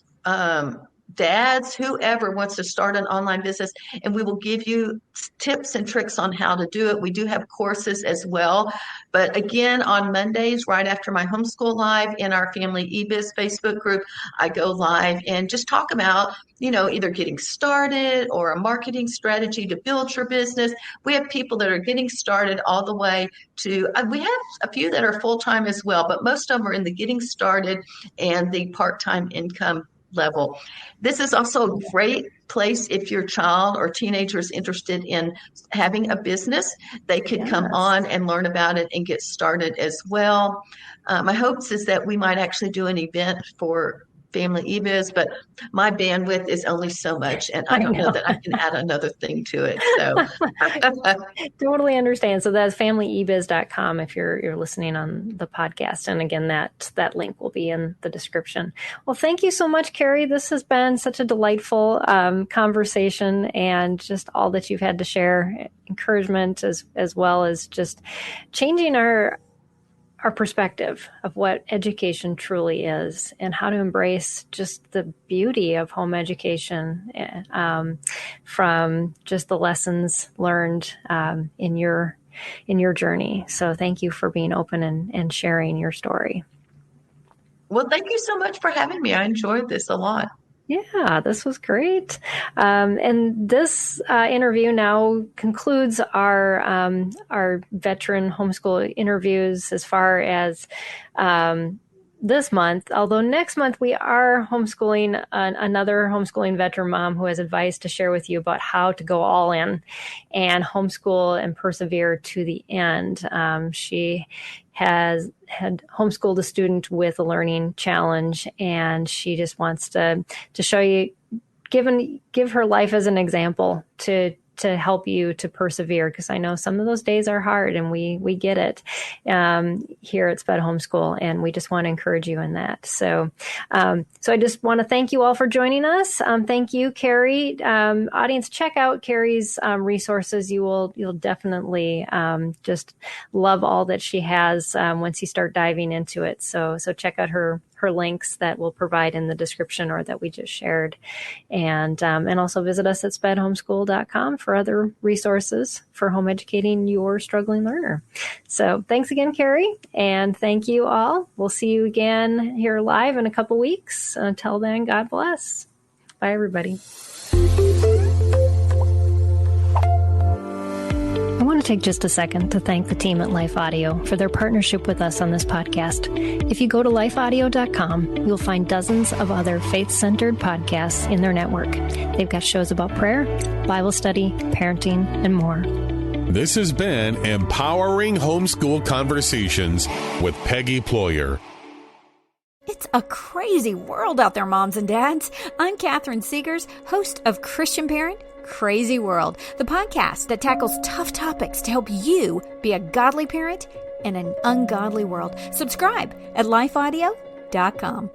dads, whoever wants to start an online business, and we will give you tips and tricks on how to do it. We do have courses as well. But again, on Mondays, right after my Homeschool Live in our Family eBiz Facebook group, I go live and just talk about, either getting started or a marketing strategy to build your business. We have people that are getting started all the way to, we have a few that are full-time as well, but most of them are in the getting started and the part-time income level. This is also a great place if your child or teenager is interested in having a business. They could come on and learn about it and get started as well. My hopes is that we might actually do an event for Family eBiz, but my bandwidth is only so much, and I don't know that I can add another thing to it. So totally understand. So that's familyebiz.com if you're listening on the podcast. And again, that link will be in the description. Well, thank you so much, Carrie. This has been such a delightful conversation, and just all that you've had to share, encouragement as well as just changing our perspective of what education truly is and how to embrace just the beauty of home education from just the lessons learned in your journey. So thank you for being open and sharing your story. Well, thank you so much for having me. I enjoyed this a lot. Yeah, this was great. And this interview now concludes our veteran homeschool interviews as far as this month. Although next month we are homeschooling another homeschooling veteran mom who has advice to share with you about how to go all in and homeschool and persevere to the end. She had homeschooled a student with a learning challenge, and she just wants to show you, give her life as an example to help you to persevere, because I know some of those days are hard, and we get it here at Sped Homeschool, and we just want to encourage you in that. So I just want to thank you all for joining us. Thank you, Carrie. Audience, check out Carrie's resources. You'll definitely just love all that she has once you start diving into it. So check out her links that we'll provide in the description or that we just shared. And also visit us at spedhomeschool.com for other resources for home educating your struggling learner. So thanks again, Carrie. And thank you all. We'll see you again here live in a couple weeks. Until then, God bless. Bye, everybody. I want to take just a second to thank the team at Life Audio for their partnership with us on this podcast. If you go to lifeaudio.com, you'll find dozens of other faith-centered podcasts in their network. They've got shows about prayer, Bible study, parenting, and more. This has been Empowering Homeschool Conversations with Peggy Ployer. It's a crazy world out there, moms and dads. I'm Catherine Seegers, host of Christian Parent Crazy World, the podcast that tackles tough topics to help you be a godly parent in an ungodly world. Subscribe at lifeaudio.com.